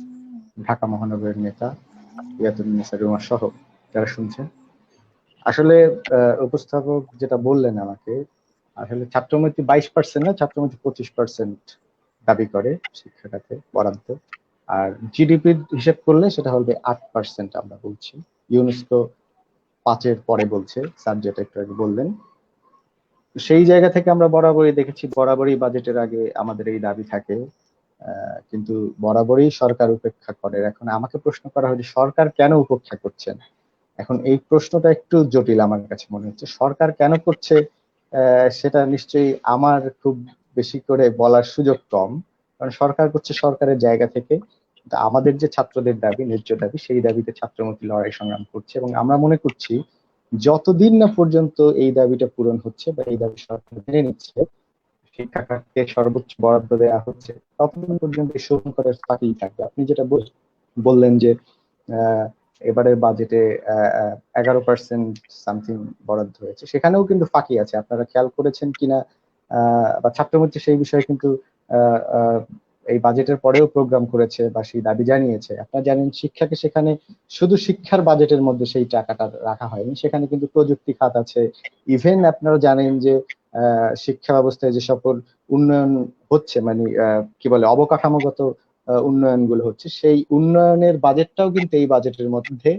ঢাকা মহানগরের নেতা ইয়াতুন্নেসা রুমা সহ যারা শুনছেন। আসলে উপস্থাপক যেটা বললেন আমাকে, আসলে ছাত্রমৈত্রী 22% না, ছাত্রমৈত্রী 25% দাবি করে শিক্ষা খাতে বরাদ্দ। আর জিডিপির হিসেব করলে সেটা হবে 8% আমরা বলছি। ইউনেস্কো 5-এর পরে বলছে, স্যার যেটা একটু আগে বললেন। সেই জায়গা থেকে আমরা বরাবরই দেখেছি, বরাবরই বাজেটের আগে আমাদের এই দাবি থাকে, কিন্তু বরাবরই সরকার উপেক্ষা করে। এখন আমাকে প্রশ্ন করা হয় যে সরকার কেন উপেক্ষা করছেন। এখন এই প্রশ্নটা একটু জটিল আমার কাছে মনে হচ্ছে। সরকার কেন করছে সেটা নিশ্চয়ই আমার খুব বেশি করে বলার সুযোগ কম, কারণ সরকার করছে সরকারের জায়গা থেকে। আমাদের যে ছাত্রদের দাবি, ন্যায্য দাবি, সেই দাবিতে ছাত্রমৈত্রী লড়াই সংগ্রাম করছে, এবং আমরা মনে করছি যতদিন না পর্যন্ত এই দাবিটা পূরণ হচ্ছে বা এই দাবি সরকার মেনে নিচ্ছে, শিক্ষা খাতকে সর্বোচ্চ বরাদ্দ দেওয়া হচ্ছে, ততদিন পর্যন্ত এই শুভঙ্করের ফাঁকিই থাকবে। আপনি যেটা বললেন যে এবারের বাজেটে 11% সামথিং বরাদ্দ হয়েছে, সেখানেও কিন্তু ফাঁকি আছে। আপনারা খেয়াল করেছেন কিনা বা ছাত্রমৈত্রী সেই বিষয়ে কিন্তু এই বাজেটের পরেও প্রোগ্রাম করেছে বা সেই দাবি জানিয়েছে। আপনারা জানেন শিক্ষাকে সেখানে শুধু শিক্ষার বাজেটের মধ্যে সেই টাকাটা রাখা হয়নি, সেখানে কিন্তু প্রযুক্তি খাত আছে। ইভেন আপনারা জানেন যে শিক্ষা ব্যবস্থায় যে সকল উন্নয়ন হচ্ছে, মানে কি বলে অবকাঠামোগত উন্নয়নগুলো হচ্ছে, সেই উন্নয়নের বাজেটটাও কিন্তু এই বাজেটের মধ্যে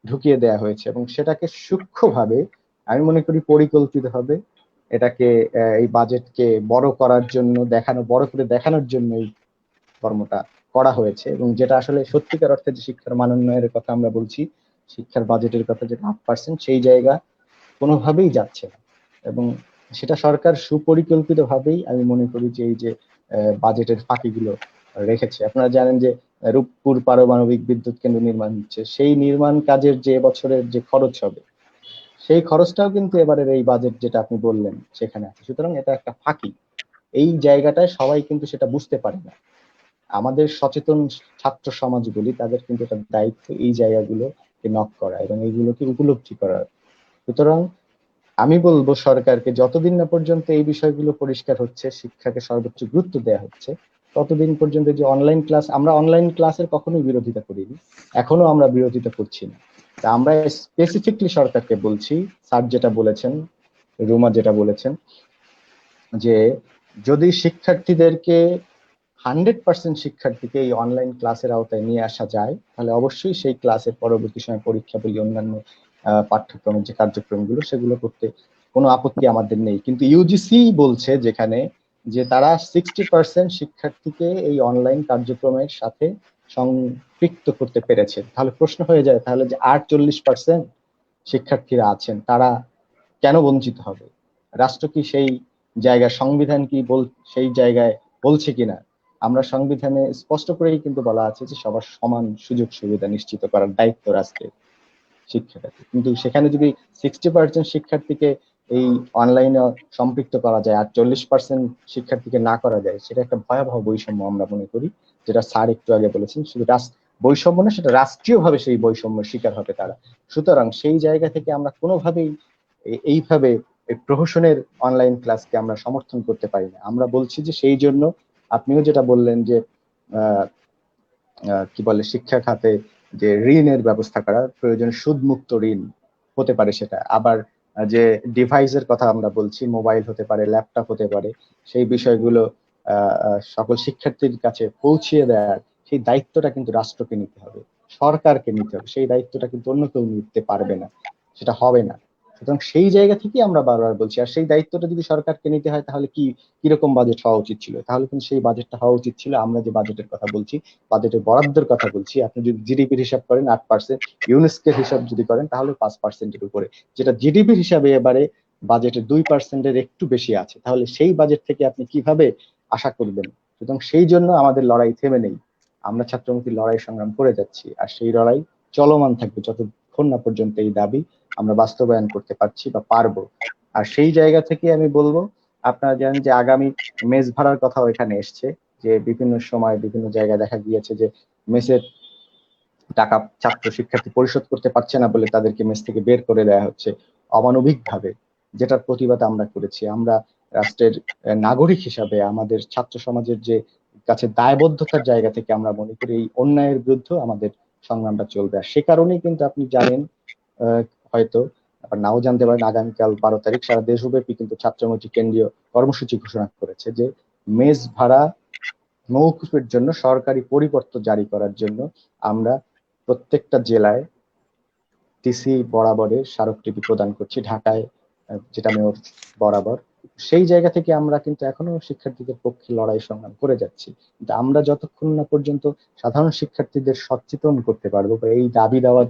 ঢুকিয়ে দেওয়া হয়েছে, এবং সেটাকে সূক্ষ্মভাবে, আমি মনে করি পরিকল্পিতভাবে এটাকে এই বাজেটকে বড় করার জন্য, বড় করে দেখানোর জন্য এই কর্মটা করা হয়েছে। এবং যেটা আসলে সত্যিকার অর্থে যে শিক্ষার মানোন্নয়নের কথা আমরা বলছি, শিক্ষার বাজেটের কথা যেটা 8%, সেই জায়গা কোনোভাবেই যাচ্ছে না। এবং সেটা সরকার সুপরিকল্পিত ভাবেই আমি মনে করি যে এই যে বাজেটের ফাঁকিগুলো রেখেছে। আপনারা জানেন যে রূপপুর পারমাণবিক বিদ্যুৎ কেন্দ্র নির্মাণ হচ্ছে, সেই নির্মাণ কাজের যে বছরের যে খরচ হবে, সেই খরচটাও কিন্তু এবারের এই বাজেট যেটা আপনি বললেন সেখানে আছে। সুতরাং এটা একটা ফাঁকি। এই জায়গাটায় সবাই কিন্তু সেটা বুঝতে পারে না। আমাদের সচেতন ছাত্র সমাজগুলি, তাদের কিন্তু এটা দায়িত্ব এই জায়গাগুলোকে নক করা এবং এইগুলোকে উপলব্ধি করা। সুতরাং আমি বলবো সরকারকে, যতদিন না পর্যন্ত এই বিষয়গুলো পরিষ্কার হচ্ছে, শিক্ষাকে সর্বোচ্চ গুরুত্ব দেওয়া হচ্ছে, ততদিন পর্যন্ত যে অনলাইন ক্লাস, আমরা অনলাইন ক্লাসের কখনোই বিরোধিতা করিনি, এখনো আমরা বিরোধিতা করছি না। তা আমরা স্পেসিফিকলি সরকারকে বলছি, স্যার যেটা বলেছেন, রুমা যেটা বলেছেন, যে যদি শিক্ষার্থীদেরকে 100% শিক্ষার্থীকে এই অনলাইন ক্লাসের আওতায় নিয়ে আসা যায়, তাহলে অবশ্যই সেই ক্লাসের পরবর্তী সময় পরীক্ষা বলি অন্যান্য পাঠ্যক্রমের যে কার্যক্রমগুলো, সেগুলো করতে কোনো আপত্তি আমাদের নেই। কিন্তু ইউজিসি বলছে যেখানে যে তারা 60% শিক্ষার্থীকে এই অনলাইন কার্যক্রমের সাথে সম্পৃক্ত করতে পেরেছে। তাহলে প্রশ্ন হয়ে যায়, তাহলে যে 48% শিক্ষার্থীরা আছেন তারা কেন বঞ্চিত হবে? রাষ্ট্র কি সেই জায়গায়, সংবিধান কি সেই জায়গায় বলছে কিনা? আমরা সংবিধানে স্পষ্ট করেই কিন্তু বলা আছে যে সবার সমান সুযোগ সুবিধা নিশ্চিত করার দায়িত্ব রাষ্ট্রের শিক্ষাখাতে। কিন্তু সেখানে যদি 60% শিক্ষার্থীকে এই অনলাইনে সম্পৃক্ত করা যায় আর 40% শিক্ষার্থীকে না করা যায়, সেটা একটা ভয়াবহ বৈষম্য আমরা মনে করি। যেটা স্যার একটু আগে বলেছেন, শুধু বৈষম্য না, সেটা রাষ্ট্রীয়ভাবে সেই বৈষম্যের শিকার হবে তারা। সুতরাং সেই জায়গা থেকে আমরা কোনোভাবেই এইভাবে প্রহসনের অনলাইন ক্লাসকে আমরা সমর্থন করতে পারি না। আমরা বলছি যে সেই জন্য আপনিও যেটা বললেন যে কি বলে, শিক্ষা খাতে যে ঋণের ব্যবস্থা করা, প্রয়োজনে সুদমুক্ত ঋণ হতে পারে সেটা। আবার যে ডিভাইসের কথা আমরা বলছি, মোবাইল হতে পারে, ল্যাপটপ হতে পারে, সেই বিষয়গুলো সকল শিক্ষার্থীর কাছে পৌঁছিয়ে দেওয়ার সেই দায়িত্বটা কিন্তু রাষ্ট্রকে নিতে হবে, সরকারকে নিতে হবে। সেই দায়িত্বটা কিন্তু অন্য কেউ নিতে পারবে না, সেটা হবে না। সুতরাং সেই জায়গা থেকে আমরা বারবার বলছি, আর সেই দায়িত্বটা যদি সরকারকে নিতে হয় তাহলে কিরকম বাজেট হওয়া উচিত ছিল? তাহলে কিন্তু সেই বাজেটটা হওয়া উচিত ছিল, আমরা যে বাজেটের কথা বলছি, বাজেটের বরাদ্দের কথা বলছি, আপনি যদি জিডিপির হিসাব করেন 8%, ইউনেস্কোর হিসাব যদি করেন তাহলে 5%-এর উপরে, যেটা জিডিপির হিসাবে এবারে বাজেটের 2%-এর একটু বেশি আছে। তাহলে সেই বাজেট থেকে আপনি কিভাবে আশা করবেন? সুতরাং সেই জন্য আমাদের লড়াই থেমে নেই, আমরা ছাত্রমুক্তির লড়াই সংগ্রাম করে যাচ্ছি, আর সেই লড়াই চলমান থাকবে যতক্ষণ না পর্যন্ত এই দাবি আমরা বাস্তবায়ন করতে পারছি বা পারবো। আর সেই জায়গা থেকে আমি বলবো, আপনারা জানেন যে আগামী মেস ভাড়ার কথাও এখানে এসছে, যে বিভিন্ন সময় বিভিন্ন জায়গায় দেখা গিয়েছে যে মেসের টাকা ছাত্র শিক্ষার্থী পরিশোধ করতে পারছে না বলে তাদেরকে মেস থেকে বের করে দেওয়া হচ্ছে অমানবিক ভাবে, যেটার প্রতিবাদ আমরা করেছি। আমরা রাষ্ট্রের নাগরিক হিসাবে আমাদের ছাত্র সমাজের যে কাছে দায়বদ্ধতার জায়গা থেকে আমরা মনে করি এই অন্যায়ের বিরুদ্ধে আমাদের সংগ্রামটা চলবে। আর সে কারণেই কিন্তু আপনি জানেন, হয়তো আবার নাও জানতে পারেন, আগামীকাল 12 তারিখ সারা দেশব্যাপী কিন্তু ছাত্রমৈত্রী কেন্দ্রীয় কর্মসূচি ঘোষণা করেছে যে মেস ভাড়া মওকুফের জন্য সরকারি পরিপত্র জারি করার জন্য আমরা প্রত্যেকটা জেলায় টিসি বরাবরে স্মারকলিপি প্রদান করছি, ঢাকায় যেটা মেয়র বরাবর। সেই জায়গা থেকে আমরা কিন্তু এখনো শিক্ষার্থীদের পক্ষে লড়াই সংগ্রাম করে যাচ্ছি। কিন্তু আমরা যতক্ষণ না পর্যন্ত সাধারণ শিক্ষার্থীদের সচেতন করতে পারবো বা এই দাবি দেওয়ার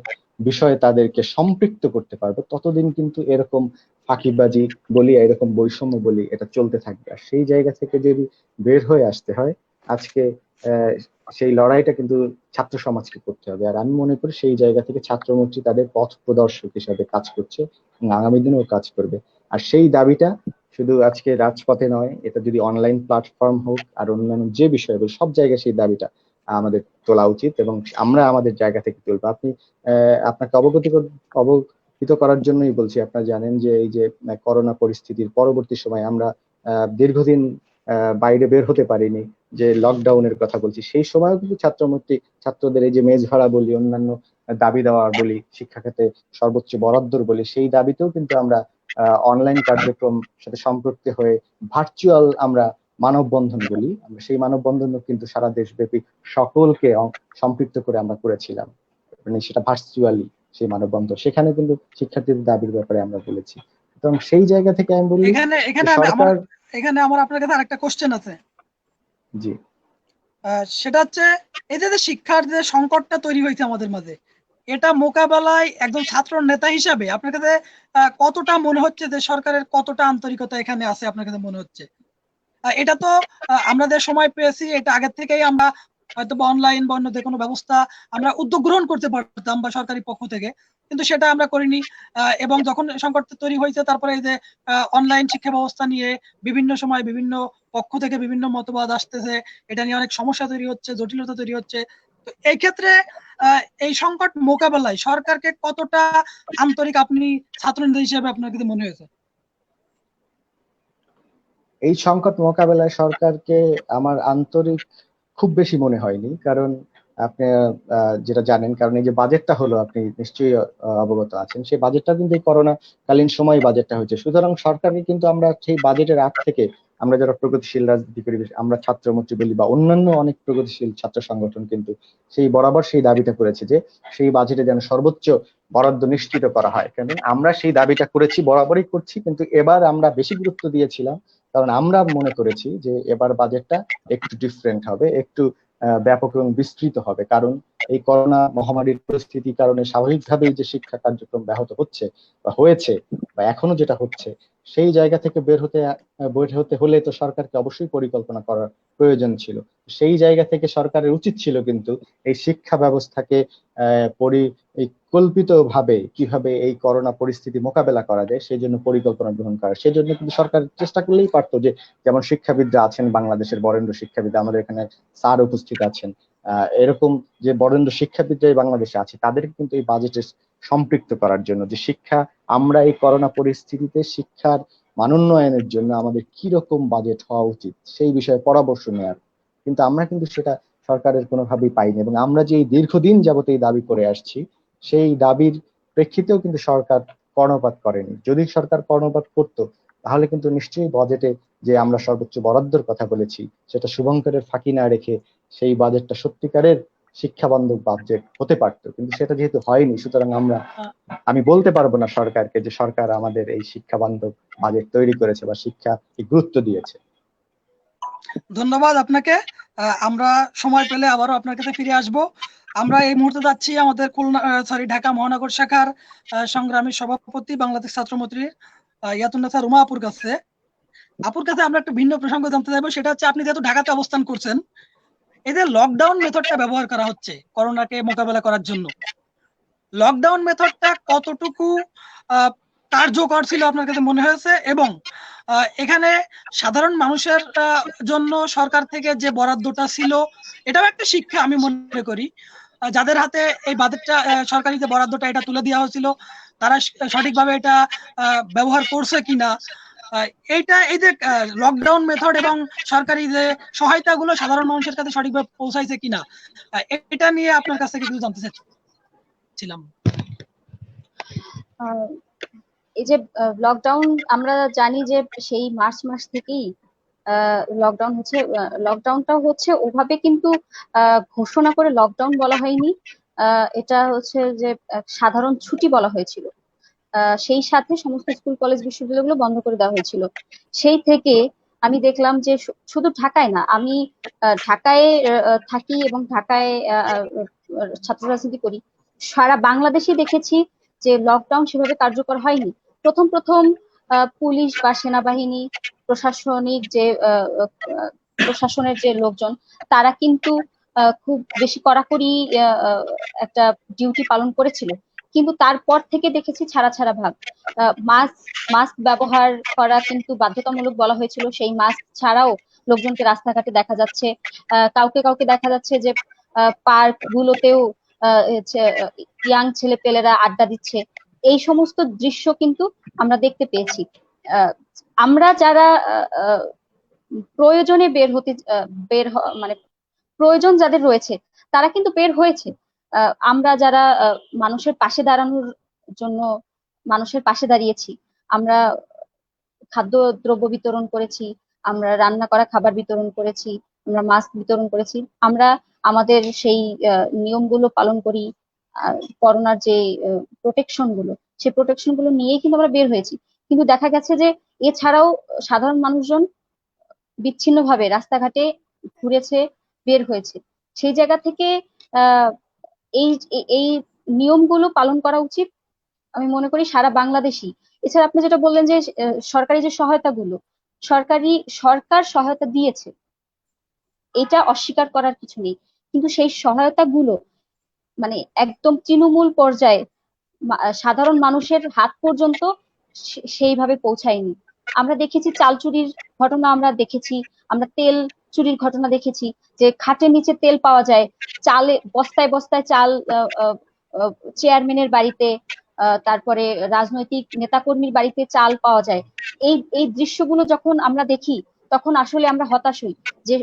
বিষয়ে তাদেরকে সম্পৃক্ত করতে পারবো, ততদিন কিন্তু এরকম ফাঁকিবাজি বলি, এরকম বৈষম্য বলি, এটা চলতে থাকবে। আর সেই জায়গা থেকে যদি বের হয়ে আসতে হয়, আজকে সেই লড়াইটা কিন্তু ছাত্র সমাজকে করতে হবে। আর আমি মনে করি সেই জায়গা থেকে ছাত্রমৈত্রী তাদের পথ প্রদর্শক হিসাবে কাজ করছে এবং আগামী দিনেও কাজ করবে। আর সেই দাবিটা শুধু আজকে রাজপথে নয়, এটা যদি অনলাইন প্ল্যাটফর্ম হোক আর অন্যান্য যে বিষয়, সব জায়গায় সেই দাবিটা আমাদের তোলা উচিত এবং আমরা আমাদের জায়গা থেকে তুলবো। আপনাকে অবহিত করার জন্যই বলছি, আপনারা জানেন যে এই যে করোনা পরিস্থিতির পরবর্তী সময় আমরা দীর্ঘদিন বাইরে বের হতে পারিনি, যে লকডাউনের কথা বলছি, সেই সময়ও কিন্তু ছাত্রদের এই যে মেজ ভাড়া বলি, অন্যান্য দাবি দেওয়া বলি, শিক্ষা খাতে সর্বোচ্চ বরাদ্দর বলি, সেই দাবিতেও কিন্তু আমরা অনলাইন কার্যক্রম সাথে সম্পৃক্ত হয়ে ভার্চুয়াল আমরা মানববন্ধন বলি, আমরা সেই মানববন্ধনও কিন্তু সারা দেশব্যাপী সকলকে সম্পৃক্ত করে আমরা করেছিলাম, মানে সেটা ভার্চুয়ালি সেই মানববন্ধন, সেখানে কিন্তু শিক্ষার্থীদের দাবির ব্যাপারে আমরা বলেছি। এবং সেই জায়গা থেকে আমি বলি সরকার, এখানে আমার আপনার কাছে আরেকটা কোশ্চেন আছে। জি, সেটা হচ্ছে এই যে শিক্ষার যে সংকটটা তৈরি হয়েছে আমাদের মাঝে, এটা মোকাবেলায় একজন ছাত্র নেতা হিসাবে আপনার কাছে কতটা মনে হচ্ছে যে সরকারের কতটা আন্তরিকতা এখানে আছে আপনার কাছে মনে হচ্ছে? এটা তো আমরা যে সময় পেয়েছি, এটা আগের থেকেই আমরা হয়তো অনলাইন বা অন্য যে কোনো ব্যবস্থা আমরা উদ্যোগ গ্রহণ করতে পারতাম বা সরকারি পক্ষ থেকে, কিন্তু সেটা আমরা করিনি। এবং যখন সংকট তৈরি হয়েছে, তারপরে এই যে অনলাইন শিক্ষা ব্যবস্থা নিয়ে বিভিন্ন সময় বিভিন্ন পক্ষ থেকে বিভিন্ন মতবাদ আসতেছে, এটা নিয়ে অনেক সমস্যা তৈরি হচ্ছে, জটিলতা তৈরি হচ্ছে। তো এই ক্ষেত্রে এই সংকট মোকাবেলায় সরকারকে কতটা আন্তরিক আপনি ছাত্রনেতা হিসেবে আপনার কাছে মনে হয়েছে? এই সংকট মোকাবেলায় সরকারকে আমার আন্তরিক খুব বেশি মনে হয়নি, কারণ আপনি যেটা জানেন, কারণ এই যে বাজেটটা হলো, আপনি নিশ্চয়ই অবগত আছেন, সেই বাজেটটা কিন্তু এই করোনা কালীন সময় বাজেটটা হয়েছে। সুতরাং সরকারকে কিন্তু আমরা সেই বাজেটের আগ থেকে আমরা যারা প্রগতিশীল রাজনীতি করি, আমরা ছাত্রমৈত্রী বলি বা অন্যান্য অনেক প্রগতিশীল ছাত্র সংগঠন কিন্তু সেই বরাবর সেই দাবিটা করেছে যে সেই বাজেটে যেন সর্বোচ্চ বরাদ্দ নিশ্চিত করা হয়। কারণ আমরা সেই দাবিটা করেছি, বরাবরই করছি, কিন্তু এবার আমরা বেশি গুরুত্ব দিয়েছিলাম কারণ আমরা মনে করেছি যে এবার বাজেটটা একটু ডিফারেন্ট হবে, একটু ব্যাপক এবং বিস্তৃত হবে। কারণ এই করোনা মহামারীর পরিস্থিতির কারণে স্বাভাবিকভাবেই যে শিক্ষা কার্যক্রম ব্যাহত হচ্ছে বা হয়েছে বা এখনো যেটা হচ্ছে, সেই জায়গা থেকে বের হতে হলে তো সরকারকে অবশ্যই পরিকল্পনা করার প্রয়োজন ছিল। সেই জায়গা থেকে সরকারের উচিত ছিল কিন্তু এই শিক্ষা ব্যবস্থাকে পরিকল্পিত ভাবে কিভাবে এই করোনা পরিস্থিতি মোকাবেলা করা যায় সেই জন্য পরিকল্পনা গ্রহণ করা। সেই জন্য কিন্তু সরকার চেষ্টা করলেই পারতো যে, যেমন শিক্ষাবিদরা আছেন বাংলাদেশের বরেণ্য শিক্ষাবিদ, আমাদের এখানে স্যার উপস্থিত আছেন, এরকম যে বরেণ্য শিক্ষাবিদরাই বাংলাদেশে আছে, তাদেরকে কিন্তু এই বাজেটে সম্পৃক্ত করার জন্য যে শিক্ষা, আমরা এই করোনা পরিস্থিতিতে শিক্ষার মানোন্নয়নের জন্য আমাদের কি রকম বাজেট হওয়া উচিত সেই বিষয়ে পরামর্শ নেওয়ার। কিন্তু আমরা কিন্তু সেটা সরকারের কোনোভাবেই পাইনি, এবং আমরা যে এই দীর্ঘদিন যাবত এই দাবি করে আসছি সেই দাবির প্রেক্ষিতেও কিন্তু সরকার কর্ণপাত করেনি। যদি সরকার কর্ণপাত করতো তাহলে কিন্তু নিশ্চয়ই বাজেটে যে আমরা সর্বোচ্চ বরাদ্দর কথা বলেছি সেটা শুভঙ্করের ফাঁকি না রেখে সেই বাজেটটা সত্যিকারের শিক্ষা বান্ধব বাজেট হতে পারতো। কিন্তু সেটা যেহেতু হয়নি, সুতরাং আমি বলতে পারবো না সরকারকে যে সরকার আমাদের এই শিক্ষা বান্ধব বাজেট তৈরি করেছে বা শিক্ষাকে গুরুত্ব দিয়েছে। ধন্যবাদ আপনাকে। আমরা সময় পেলে আবারও আপনার কাছে ফিরে আসব। আমরা এই মুহূর্তে যাচ্ছি আমাদের ঢাকা মহানগর শাখার সংগ্রামী সভাপতি বাংলাদেশ ছাত্রমৈত্রী ইয়াতুন্নেসা রুমা আপুর কাছে। আমরা একটা ভিন্ন প্রসঙ্গ জানতে চাইবো, সেটা হচ্ছে আপনি যেহেতু ঢাকাতে অবস্থান করছেন, এই যে লকডাউন মেথডটা ব্যবহার করা হচ্ছে করোনাকে মোকাবেলা করার জন্য, লকডাউন মেথডটা কতটুকু কার্যকর ছিল আপনার কাছে মনে হয়েছে, এবং এখানে সাধারণ মানুষের জন্য সরকার থেকে যে বরাদ্দটা ছিল এটাও একটা শিক্ষা আমি মনে করি। যাদের হাতে এই বাজেটটা সরকারি যে বরাদ্দটা এটা তুলে দেওয়া হয়েছিল তারা সঠিকভাবে এটা ব্যবহার করছে কিনা, এইটা এই যে লকডাউন মেথড এবং সরকারি যে সহায়তাগুলো সাধারণ মানুষের কাছে সঠিকভাবে পৌঁছাইছে কিনা, এটা নিয়ে আপনার কাছ থেকে কিছু জানতে চাচ্ছিলাম। এই যে লকডাউন, আমরা জানি যে সেই মার্চ মাস থেকেই লকডাউনটা হচ্ছে ওভাবে কিন্তু ঘোষণা করে লকডাউন বলা হয়নি, এটা হচ্ছে যে সাধারণ ছুটি বলা হয়েছিল। সেই সাথে সমস্ত স্কুল কলেজ বিশ্ববিদ্যালয়গুলো বন্ধ করে দেওয়া হয়েছিল। সেই থেকে আমি দেখলাম যে শুধু ঢাকায় না, আমি ঢাকায় থাকি এবং ঢাকায় ছাত্র রাজনীতি করি, সারা বাংলাদেশে দেখেছি যে লকডাউন সেভাবে কার্যকর হয়নি। প্রথম পুলিশ বা সেনাবাহিনী, প্রশাসনের যে লোকজন, তারা কিন্তু খুব বেশি কড়াকড়ি একটা ডিউটি পালন করেছিল। কিন্তু তারপর থেকে দেখেছি ছাড়া ছাড়া ভাব। মাস্ক ব্যবহার করা কিন্তু বাধ্যতামূলক বলা হয়েছিল, সেই মাস্ক ছাড়াও লোকজনকে রাস্তাঘাটে দেখা যাচ্ছে। কাউকে কাউকে দেখা যাচ্ছে যে পার্ক গুলোতেও ইয়াং ছেলে পেলেরা আড্ডা দিচ্ছে। এই সমস্ত দৃশ্য কিন্তু আমরা দেখতে পেয়েছি। আমরা যারা প্রয়োজনে মানে প্রয়োজন যাদের রয়েছে তারা কিন্তু বের হয়েছে। আমরা যারা মানুষের পাশে দাঁড়ানোর জন্য মানুষের পাশে দাঁড়িয়েছি, আমরা খাদ্য দ্রব্য বিতরণ করেছি, আমরা রান্না করা খাবার বিতরণ করেছি, আমরা মাস্ক বিতরণ করেছি, আমরা আমাদের সেই নিয়মগুলো পালন করি, করোনার যে সেই প্রোটেকশন গুলো নিয়েই কিন্তু আমরা বের হয়েছি। কিন্তু দেখা গেছে যে এছাড়াও সাধারণ মানুষজন বিচ্ছিন্নভাবে রাস্তাঘাটে ঘুরেছে, বের হয়েছে। সেই জায়গা থেকে এই এই নিয়মগুলো পালন করা উচিত আমি মনে করি সারা বাংলাদেশি। এছাড়া আপনি যেটা বললেন যে সরকারি যে সহায়তাগুলো, সরকার সহায়তা দিয়েছে, এটা অস্বীকার করার কিছু নেই, কিন্তু সেই সহায়তাগুলো মানে একদম তৃণমূল পর্যায়ে সাধারণ মানুষের হাত পর্যন্ত সেইভাবে পৌঁছায়নি। আমরা দেখেছি চাল চুরির ঘটনা, আমরা তেল চুরির ঘটনা দেখেছি, যে খাটের নিচে তেল পাওয়া যায়, বস্তায় বস্তায় চাল চেয়ারম্যানের বাড়িতে, তারপরে রাজনৈতিক নেতাকর্মীর বাড়িতে চাল পাওয়া যায়। এই দৃশ্যগুলো যখন আমরা দেখি তখন আসলে আমরা হতাশ হই যে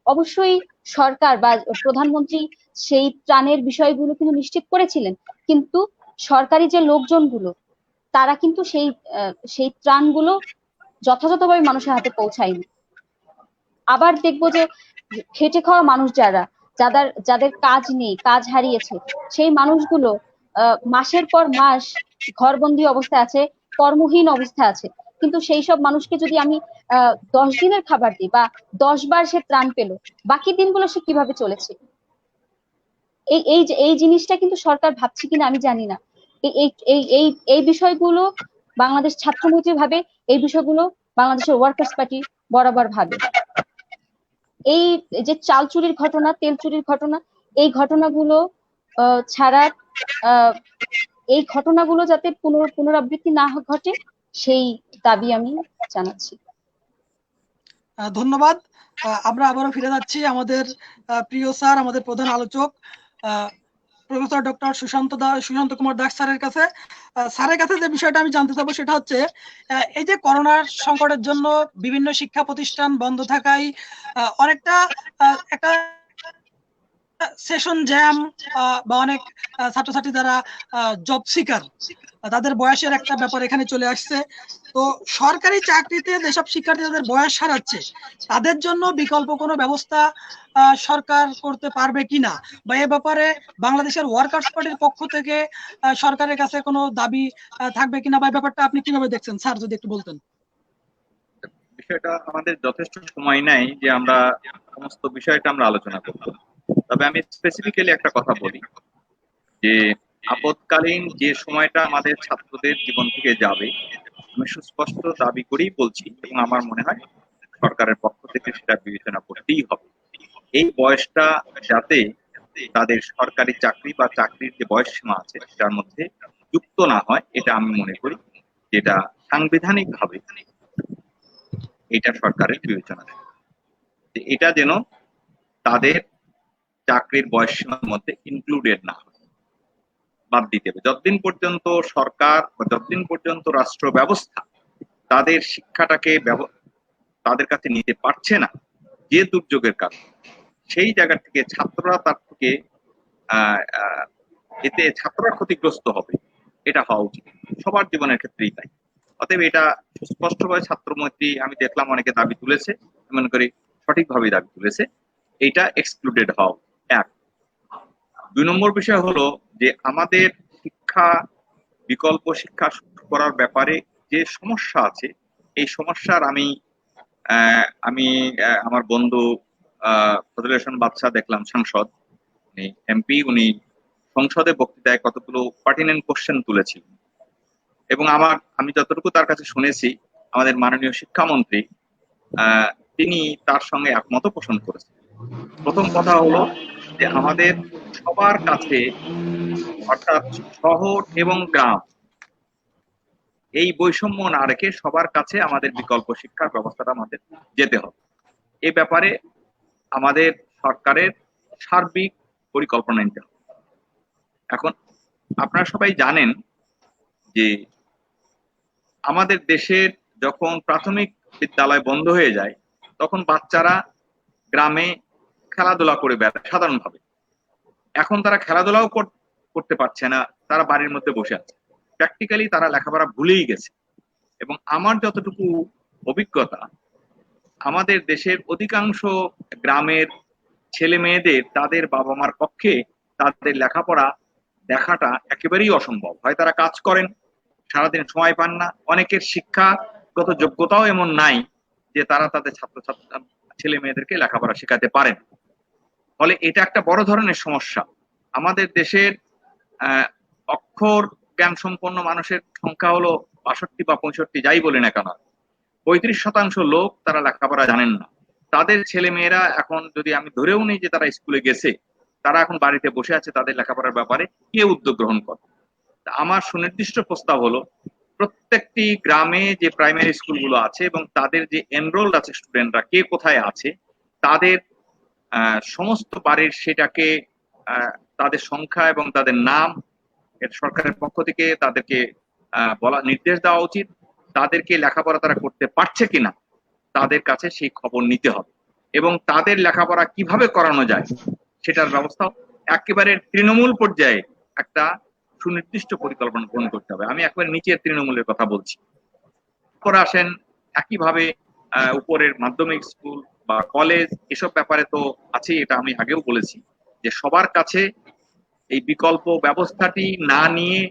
অবশ্যই সরকার বা প্রধানমন্ত্রী সেই ত্রাণের বিষয়গুলো কিন্তু নিশ্চিত করেছিলেন, কিন্তু সরকারি যে লোকজনগুলো তারা কিন্তু সেই ত্রাণগুলো যথাযথভাবে মানুষের হাতে পৌঁছায়নি। আবার দেখবো যে খেটে খাওয়া মানুষ যাদের কাজ নেই, কাজ হারিয়েছে, সেই মানুষগুলো মাসের পর মাস ঘরবন্দি অবস্থায় আছে, কর্মহীন অবস্থায় আছে, কিন্তু সেই সব মানুষকে যদি আমি 10 দিনের খাবার দিই বা 10 বার সে ত্রাণ পেলো, বাকি দিনগুলো সে কিভাবে চলেছে? এই জিনিসটা কিন্তু সরকার ভাবছে কিনা আমি জানি না। এই এই এই এই এই বিষয়গুলো বাংলাদেশ ছাত্রমৈত্রী ভাবে, এই বিষয়গুলো বাংলাদেশের ওয়ার্কার্স পার্টি বরাবর ভাবে। এই যে চাল চুরির ঘটনা, তেল চুরির ঘটনা, এই ঘটনাগুলো ছাড়া এই ঘটনাগুলো যাতে পুনরাবৃত্তি না ঘটে সেই দাবি আমি জানাচ্ছি। ধন্যবাদ। আমরা আবারও ফিরে যাচ্ছি আমাদের প্রিয় স্যার, আমাদের প্রধান আলোচক প্রফেসর ডক্টর সুশান্ত কুমার দাস স্যারের কাছে। স্যারের কাছে যে বিষয়টা আমি জানতে চাবো সেটা হচ্ছে, এই যে করোনার সংকটের জন্য বিভিন্ন শিক্ষা প্রতিষ্ঠান বন্ধ থাকায় অনেকটা একটা সেশন জ্যাম বা অনেক ছাত্রছাত্রী যারা জব সিকার, তাদের বয়সের একটা ব্যাপার এখানে চলে আসছে। তো সরকারি চাকরিতে যেসব শিক্ষার্থী তাদের বয়স হারাচ্ছে, তাদের জন্য বিকল্প কোনো ব্যবস্থা সরকার করতে পারবে কিনা, বা এ ব্যাপারে বাংলাদেশের ওয়ার্কার্স পার্টির পক্ষ থেকে সরকারের কাছে কোনো দাবি থাকবে কিনা, বা এই ব্যাপারটা আপনি কিভাবে দেখছেন স্যার, যদি একটু বলতেন। বিষয়টা আমাদের যথেষ্ট সময় নাই যে আমরা সমস্ত বিষয়টা আমরা আলোচনা করব। তবে আমি স্পেসিফিক্যালি একটা কথা বলি যে আপদকালীন যে সময়টা আমাদের ছাত্রদের জীবন থেকে যাবে, আমি সুস্পষ্ট দাবি করেই বলছি এবং আমার মনে হয় সরকারের পক্ষ থেকে সেটা বিবেচনা করতেই হবে। এই বয়সটা যাতে তাদের সরকারি চাকরি বা চাকরির যে বয়স সীমা আছে সেটার মধ্যে যুক্ত না হয়, এটা আমি মনে করি যেটা সাংবিধানিক ভাবে এটা সরকারের বিবেচনা, এটা যেন তাদের চাকরির বয়স সীমার মধ্যে ইনক্লুডেড না হয়, বাদ দিতে হবে। যতদিন পর্যন্ত সরকার বা যতদিন পর্যন্ত রাষ্ট্র ব্যবস্থা তাদের শিক্ষাটাকে তাদের কাছে নিতে পারছে না যে দুর্যোগের কারণে, সেই জায়গা থেকে ছাত্ররা তার থেকে এতে ছাত্ররা ক্ষতিগ্রস্ত হবে, এটা হওয়া উচিত সবার জীবনের ক্ষেত্রেই তাই। অতএব এটা সুস্পষ্টভাবে ছাত্রমৈত্রী আমি দেখলাম অনেকে দাবি তুলেছে, মনে করি সঠিকভাবে দাবি তুলেছে, এটা এক্সক্লুডেড হওয়া। এক, 2 নম্বর বিষয় হলো যে আমাদের শিক্ষা বিকল্প শিক্ষা শুরু করার ব্যাপারে যে সমস্যা আছে, এই সমস্যার আমি আমার বন্ধু ফজলুল হাসান বাদশা দেখলাম, সাংসদ, এমপি, উনি সংসদে বক্তৃতায় কতগুলো পার্টিনেন্ট কোশ্চেন তুলেছিলেন এবং আমি যতটুকু তার কাছে শুনেছি আমাদের মাননীয় শিক্ষামন্ত্রী তিনি তার সঙ্গে একমত পোষণ করেছেন। প্রথম কথা হলো যে আমাদের সবার কাছে, অর্থাৎ শহর এবং গ্রাম, এই বৈষম্য না রেখে সবার কাছে আমাদের বিকল্প শিক্ষার ব্যবস্থাটা আমাদের যেতে হবে। এ ব্যাপারে আমাদের সরকারের সার্বিক পরিকল্পনা নিতে হবে। এখন আপনারা সবাই জানেন যে আমাদের দেশের যখন প্রাথমিক বিদ্যালয় বন্ধ হয়ে যায় তখন বাচ্চারা গ্রামে খেলাধুলা করে বেড়ায় সাধারণভাবে। এখন তারা খেলাধুলাও করতে পারছে না, তারা বাড়ির মধ্যে বসে আছে, প্র্যাকটিক্যালি তারা লেখাপড়া ভুলেই গেছে। এবং আমার যতটুকু অভিজ্ঞতা, আমাদের দেশের অধিকাংশ গ্রামের ছেলে মেয়েদের তাদের বাবা মার পক্ষে তাদের লেখাপড়া দেখাটা একেবারেই অসম্ভব হয়। তারা কাজ করেন, সারাদিন সময় পান না, অনেকের শিক্ষাগত যোগ্যতাও এমন নাই যে তারা তাদের ছাত্রছাত্রী ছেলে মেয়েদেরকে লেখাপড়া শেখাতে পারেন। ফলে এটা একটা বড় ধরনের সমস্যা। আমাদের দেশের অক্ষর জ্ঞান সম্পন্ন মানুষের সংখ্যা হলো 62 বা 65, যাই বলি না কেন, 35% লোক তারা লেখাপড়া জানেন না। তাদের ছেলে মেয়েরা এখন, যদি আমি ধরেও নিই যে তারা স্কুলে গেছে, তারা এখন বাড়িতে বসে আছে, তাদের লেখাপড়ার ব্যাপারে কে উদ্যোগ গ্রহণ করে? আমার সুনির্দিষ্ট প্রস্তাব হলো প্রত্যেকটি গ্রামে যে প্রাইমারি স্কুলগুলো আছে এবং তাদের যে এনরোলড আছে স্টুডেন্টরা কে কোথায় আছে, তাদের সমস্ত বাড়ির সেটাকে তাদের সংখ্যা এবং তাদের নাম সরকারের পক্ষ থেকে তাদেরকে বলা, নির্দেশ দেওয়া উচিত। তাদেরকে লেখাপড়া তারা করতে পারছে কিনা তাদের কাছে সেই খবর নিতে হবে এবং তাদের লেখাপড়া কিভাবে করানো যায় সেটার ব্যবস্থা একেবারে তৃণমূল পর্যায়ে একটা সুনির্দিষ্ট পরিকল্পনা গ্রহণ করতে হবে। আমি একবারে নিচের তৃণমূলের কথা বলছি। পরে আসেন একইভাবে উপরের মাধ্যমিক স্কুল বা কলেজ, এসব ব্যাপারে তো আছেই, এটা আমি আগেও বলেছি যে সবার কাছে এই বিকল্প ব্যবস্থাটি না নিয়ে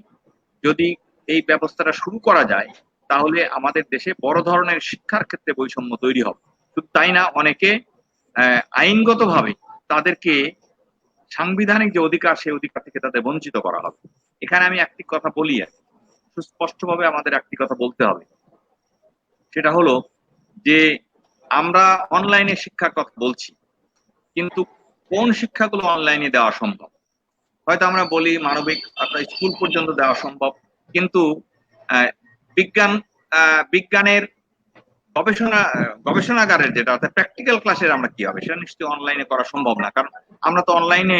যদি এই ব্যবস্থাটা শুরু করা যায় তাহলে আমাদের দেশে বড় ধরনের শিক্ষার ক্ষেত্রে বৈষম্য তৈরি হবে। শুধু তাই না, অনেকে আইনগতভাবে তাদেরকে সাংবিধানিক যে অধিকার, সেই অধিকার থেকে তাদের বঞ্চিত করা হবে। এখানে আমি একটি কথা বলি, সুস্পষ্টভাবে আমাদের একটি কথা বলতে হবে, সেটা হলো যে আমরা অনলাইনে শিক্ষার কথা বলছি, কিন্তু কোন শিক্ষাগুলো অনলাইনে দেওয়া সম্ভব? হয়তো আমরা বলি মানবিক অর্থাৎ স্কুল পর্যন্ত দেওয়া সম্ভব, কিন্তু বিজ্ঞানের গবেষণাগারের যেটা অর্থাৎ প্র্যাকটিক্যাল ক্লাসের আমরা কি হবে, সেটা নিশ্চয়ই অনলাইনে করা সম্ভব না, কারণ আমরা তো অনলাইনে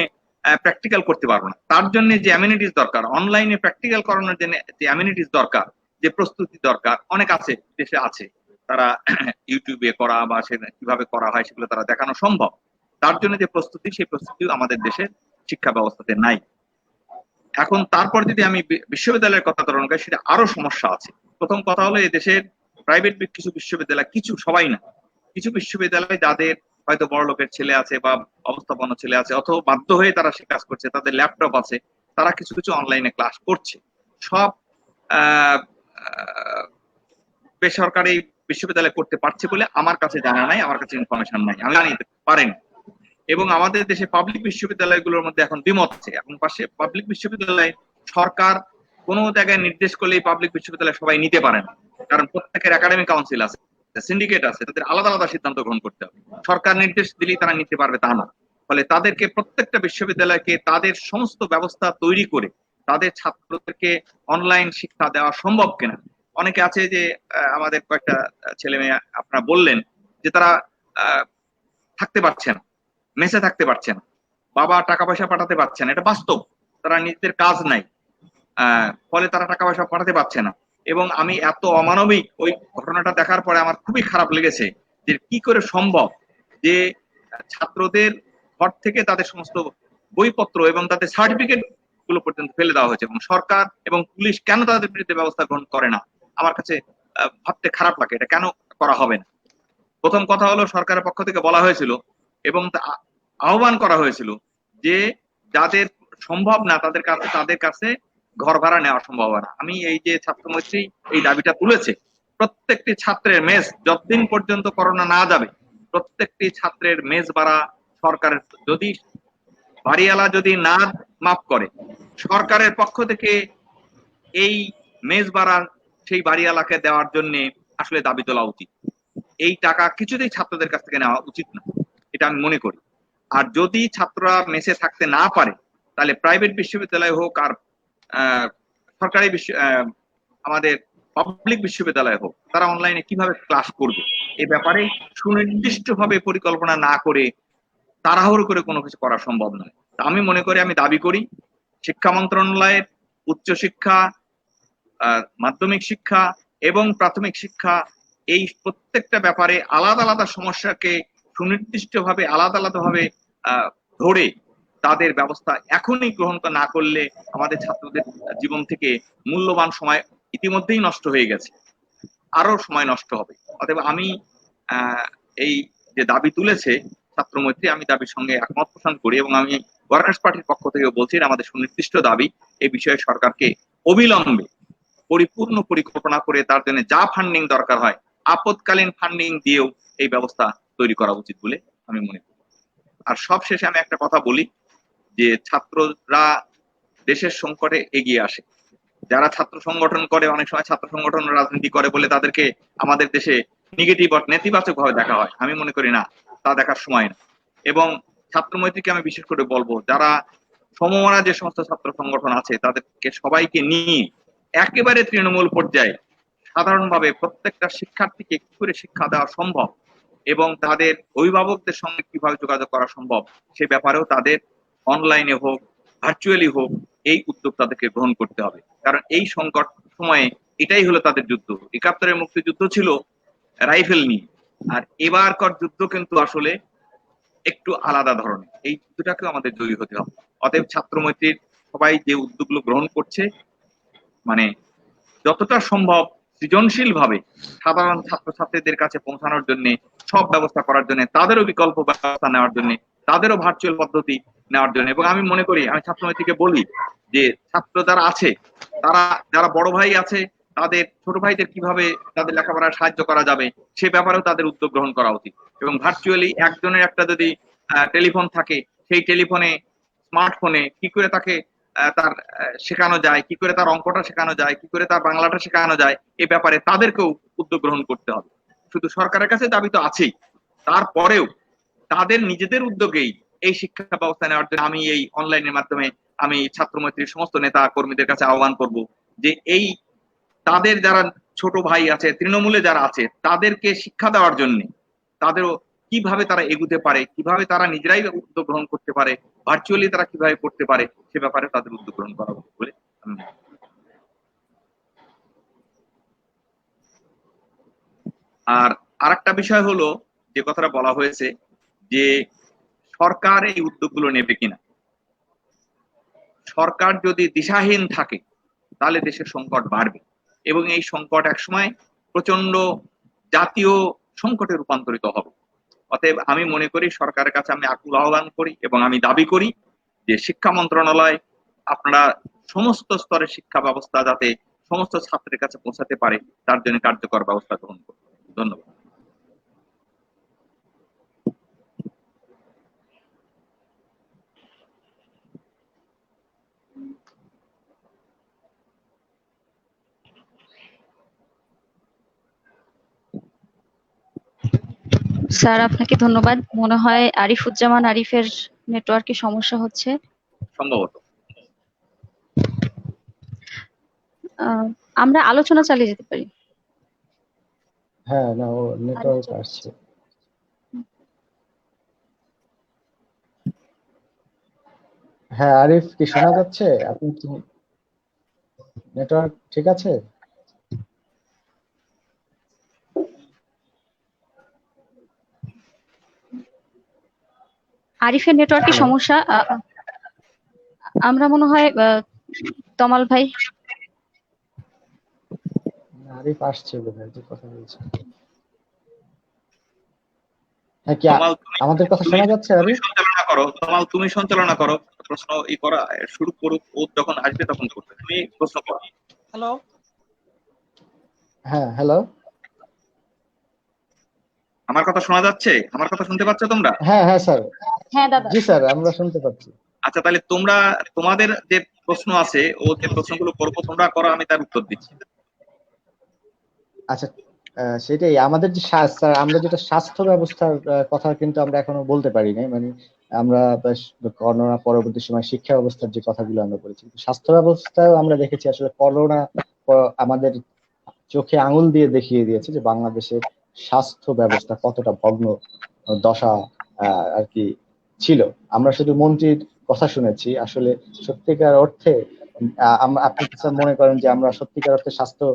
প্র্যাকটিক্যাল করতে পারবো না। তার জন্য যে অ্যামিনিটিস দরকার, অনলাইনে প্র্যাকটিক্যাল করানোর জন্য যে অ্যামিনিটিস দরকার, যে প্রস্তুতি দরকার, অনেক আছে, দেশে আছে, তারা ইউটিউবে করা বা সে কিভাবে করা হয় সেগুলো তারা দেখানো সম্ভব। তার জন্য যে প্রস্তুতি, সেই প্রস্তুতি আমাদের দেশের শিক্ষা ব্যবস্থাতে নাই। এখন তারপর যদি আমি বিশ্ববিদ্যালয়ের কথা ধরন করি, সেটা আরো সমস্যা আছে। প্রথম কথা হলো, এই দেশের প্রাইভেট কিছু বিশ্ববিদ্যালয়, কিছু, সবাই না, কিছু বিশ্ববিদ্যালয় যাদের হয়তো বড় লোকের ছেলে আছে বা অবস্থাপন্ন ছেলে আছে, অথবা বাধ্য হয়ে তারা সে কাজ করছে, তাদের ল্যাপটপ আছে, তারা কিছু কিছু অনলাইনে ক্লাস করছে। সব বেসরকারি বিশ্ববিদ্যালয় করতে পারছে বলে আমার কাছে জানা নাই, আমার কাছে ইনফরমেশন নাই, আমি জানি পারেন। এবং আমাদের দেশে পাবলিক বিশ্ববিদ্যালয়গুলোর মধ্যে এখন দ্বিমত আছে। এখন পাশে পাবলিক বিশ্ববিদ্যালয় সরকার কোনো জায়গায় নির্দেশ করলে পাবলিক বিশ্ববিদ্যালয় সবাই নিতে পারে না, কারণ প্রত্যেকের একাডেমিক কাউন্সিল আছে, সিন্ডিকেট আছে, তাদের আলাদা আলাদা সিদ্ধান্ত গ্রহণ করতে হবে। সরকার নির্দেশ দিলেই তারা নিতে পারবে তা না। ফলে তাদেরকে প্রত্যেকটা বিশ্ববিদ্যালয়কে তাদের সমস্ত ব্যবস্থা তৈরি করে তাদের ছাত্রদেরকে অনলাইন শিক্ষা দেওয়া সম্ভব কিনা। অনেকে আছে যে আমাদের কয়েকটা ছেলে মেয়ে আপনারা বললেন যে তারা থাকতে পারছে না, মেসে থাকতে পারছে না, বাবা টাকা পয়সা পাঠাতে পারছে না, এটা বাস্তব। তারা নিজেদের কাজ নাই, ফলে তারা টাকা পয়সা পাঠাতে পারছে না। এবং আমি এত অমানবিক ওই ঘটনাটা দেখার পরে আমার খুবই খারাপ লেগেছে যে কি করে সম্ভব যে ছাত্রদের ঘর থেকে তাদের সমস্ত বইপত্র এবং তাদের সার্টিফিকেট গুলো পর্যন্ত ফেলে দেওয়া হয়েছে, এবং সরকার এবং পুলিশ কেন তাদের বিরুদ্ধে ব্যবস্থা গ্রহণ করে না। আমার কাছে ভাবতে খারাপ লাগে, এটা কেন করা হবে না। প্রথম কথা হলো, সরকারের পক্ষ থেকে বলা হয়েছিল এবং আহ্বান করা হয়েছিল যে যাদের সম্ভব না তাদের কাছে ঘর ভাড়া নেওয়া সম্ভব না। আমি এই যে ছাত্রমৈত্রী এই দাবিটা তুলেছে, প্রত্যেকটি ছাত্রের মেস যতদিন পর্যন্ত করোনা না যাবে, প্রত্যেকটি ছাত্রের মেস ভাড়া সরকারের, যদি বাড়িওয়ালা যদি না মাফ করে, সরকারের পক্ষ থেকে এই মেস ভাড়া সেই বাড়িওয়ালাকে দেওয়ার জন্য আসলে দাবি তোলা উচিত। এই টাকা কিছুতেই ছাত্রদের কাছ থেকে নেওয়া উচিত না, এটা আমি মনে করি। আর যদি ছাত্ররা মেসে থাকতে না পারে, তাহলে প্রাইভেট বিশ্ববিদ্যালয় হোক আর সরকারি আমাদের পাবলিক বিশ্ববিদ্যালয় হোক, তারা অনলাইনে কিভাবে ক্লাস করবে এই ব্যাপারে সুনির্দিষ্টভাবে পরিকল্পনা না করে তাড়াহুড়ো করে কোনো কিছু করা সম্ভব নয়। আমি মনে করি, আমি দাবি করি, শিক্ষা মন্ত্রণালয়ের উচ্চশিক্ষা, মাধ্যমিক শিক্ষা এবং প্রাথমিক শিক্ষা, এই প্রত্যেকটা ব্যাপারে আলাদা আলাদা সমস্যাকে সুনির্দিষ্টভাবে আলাদা আলাদাভাবে ধরে তাদের ব্যবস্থা এখনই গ্রহণ না করলে আমাদের ছাত্রদের জীবন থেকে মূল্যবান সময় ইতিমধ্যেই নষ্ট হয়ে গেছে, আরো সময় নষ্ট হবে। অতএব আমি এই যে দাবি তুলেছে ছাত্রমৈত্রী, আমি দাবির সঙ্গে একমত পোষণ করি, এবং আমি ওয়ার্কার্স পার্টির পক্ষ থেকে বলছি আমাদের সুনির্দিষ্ট দাবি, এই বিষয়ে সরকারকে অবিলম্বে পরিপূর্ণ পরিকল্পনা করে তার জন্য যা ফান্ডিং দরকার হয় আপৎকালীন ফান্ডিং দিয়েও এই ব্যবস্থা তৈরি করা উচিত বলে আমি মনে করি। আর সবশেষে আমি একটা কথা বলি যে ছাত্ররা দেশের সংকটে এগিয়ে আসে। যারা ছাত্র সংগঠন করে, অনেক সময় ছাত্র সংগঠন রাজনীতি করে বলে তাদেরকে আমাদের দেশে নেগেটিভ নেতিবাচক ভাবে দেখা হয়। আমি মনে করি না, তা দেখার সময় না। এবং ছাত্রমৈত্রীকে আমি বিশেষ করে বলবো, যারা সমমনা যে সমস্ত ছাত্র সংগঠন আছে তাদেরকে সবাইকে নিয়ে একেবারে তৃণমূল পর্যায়ে সাধারণভাবে প্রত্যেকটা শিক্ষার্থীকে কি করে শিক্ষা দেওয়া সম্ভব এবং তাদের অভিভাবকদের সঙ্গে কিভাবে যোগাযোগ করা সম্ভব, সে ব্যাপারেও তাদের অনলাইনে হোক ভার্চুয়ালি হোক এই উদ্যোগ তাদেরকে গ্রহণ করতে হবে। কারণ এই সংকট সময়ে এটাই হলো তাদের যুদ্ধ। ৭১-এর মুক্তিযুদ্ধ ছিল রাইফেল নিয়ে, আর এবারকার যুদ্ধ কিন্তু আসলে একটু আলাদা ধরনের। এই যুদ্ধটাকেও আমাদের জয়ী হতে হবে। অতএব ছাত্রমৈত্রীর সবাই যে উদ্যোগগুলো গ্রহণ করছে, মানে যতটা সম্ভব সৃজনশীল ভাবে সাধারণ ছাত্রছাত্রীদের কাছে পৌঁছানোর জন্য, সব ব্যবস্থা করার জন্য, তাদেরও বিকল্প ব্যবস্থা নেওয়ার জন্য, তাদেরও ভার্চুয়াল পদ্ধতি নেওয়ার জন্য। এবং আমি মনে করি, আমি ছাত্রমৈত্রীকে বলি যে ছাত্র যারা আছে, তারা যারা বড় ভাই আছে তাদের ছোট ভাইদের কিভাবে তাদের লেখাপড়ায় সাহায্য করা যাবে সে ব্যাপারেও তাদের উদ্যোগ গ্রহণ করা উচিত। এবং ভার্চুয়ালি একজনের একটা যদি টেলিফোন থাকে, সেই টেলিফোনে স্মার্টফোনে কি করে তাকে তার শেখানো যায়, কি করে তার অঙ্কটা শেখানো যায়, কি করে তার বাংলাটা শেখানো যায়, এই ব্যাপারে তাদেরকেও উদ্যোগ গ্রহণ করতে হবে। শুধু সরকারের কাছে দাবি তো আছেই, তারপরেও তাদের নিজেদের উদ্যোগেই এই শিক্ষা ব্যবস্থা নেওয়ার জন্য আমি এই অনলাইনের মাধ্যমে আমি ছাত্র মৈত্রীর সমস্ত নেতা কর্মীদের কাছে আহ্বান করব যে এই তাদের যারা ছোট ভাই আছে, তৃণমূলে যারা আছে, তাদেরকে শিক্ষা দেওয়ার জন্য তাদেরও কিভাবে তারা এগুতে পারে, কিভাবে তারা নিজেরাই উদ্যোগ গ্রহণ করতে পারে, ভার্চুয়ালি তারা কিভাবে করতে পারে, সে ব্যাপারে তাদের উদ্যোগ গ্রহণ করা উচিত বলে আমি মনে করি। আর আরেকটা বিষয় হলো, যে কথাটা বলা হয়েছে যে সরকার এই উদ্যোগগুলো নেবে কিনা। সরকার যদি দিশাহীন থাকে তাহলে দেশের সংকট বাড়বে এবং এই সংকট একসময় প্রচন্ড জাতীয় সংকটে রূপান্তরিত হবে। অতএব আমি মনে করি, সরকারের কাছে আমি আকুল আহ্বান করি এবং আমি দাবি করি যে শিক্ষা মন্ত্রণালয় আপনারা সমস্ত স্তরের শিক্ষা ব্যবস্থা যাতে সমস্ত ছাত্রের কাছে পৌঁছাতে পারে তার জন্য কার্যকর ব্যবস্থা গ্রহণ করুন। ধন্যবাদ। স্যার আপনাকে ধন্যবাদ। মনে হয় আরিফুজ্জামান আরিফের নেটওয়ার্কে সমস্যা হচ্ছে। সম্ভবত আমরা আলোচনা চালিয়ে যেতে পারি। হ্যাঁ, না, ও নেটওয়ার্ক আসছে। হ্যাঁ আরিফ, কি শোনা যাচ্ছে? আপনি কি নেটওয়ার্ক ঠিক আছে? আরিফের নেটওয়ার্কে সমস্যা। আমরা মনে হয় তমাল ভাই। আরিফ আসছে বোধহয়, যে কথা বলছে। হ্যাঁ, কি তমাল আমাদের কথা শোনা যাচ্ছে আরিফ? সঞ্চালনা করো, তমাল তুমি সঞ্চালনা করো, প্রশ্ন ই করা শুরু করুক, ও যখন আসবে তখন করবে, তুমি প্রশ্ন করো। হ্যালো, হ্যাঁ হ্যালো, আমার কথা শোনা যাচ্ছে? আমার কথা শুনতে পাচ্ছ তোমরা? হ্যাঁ হ্যাঁ স্যার, হ্যাঁ দাদা। জি স্যার, আমরা শুনতে পাচ্ছি। আচ্ছা, তাহলে তোমরা তোমাদের যে প্রশ্ন আছে, ও যে প্রশ্নগুলো করবো তোমরা করো, আমি তার উত্তর দিচ্ছি। আচ্ছা, সেটাই আমাদের যে স্যার, আমরা যেটা স্বাস্থ্য ব্যবস্থার কথা কিন্তু আমরা এখনো বলতে পারি নাই। মানে আমরা করোনা পরবর্তী সময় শিক্ষা ব্যবস্থার যে কথাগুলো আমরা বলেছি, স্বাস্থ্য ব্যবস্থাও আমরা দেখেছি আসলে করোনা আমাদের চোখে আঙুল দিয়ে দেখিয়ে দিয়েছে যে বাংলাদেশের স্বাস্থ্য ব্যবস্থা কতটা ভগ্ন দশা আর কি ছিল। আমরা শুধু মন্ত্রীর কথা শুনেছি, আসলে সত্যিকার অর্থে আপনি কি স্যার মনে করেন যে আমরা সত্যিকার অর্থে স্বাস্থ্য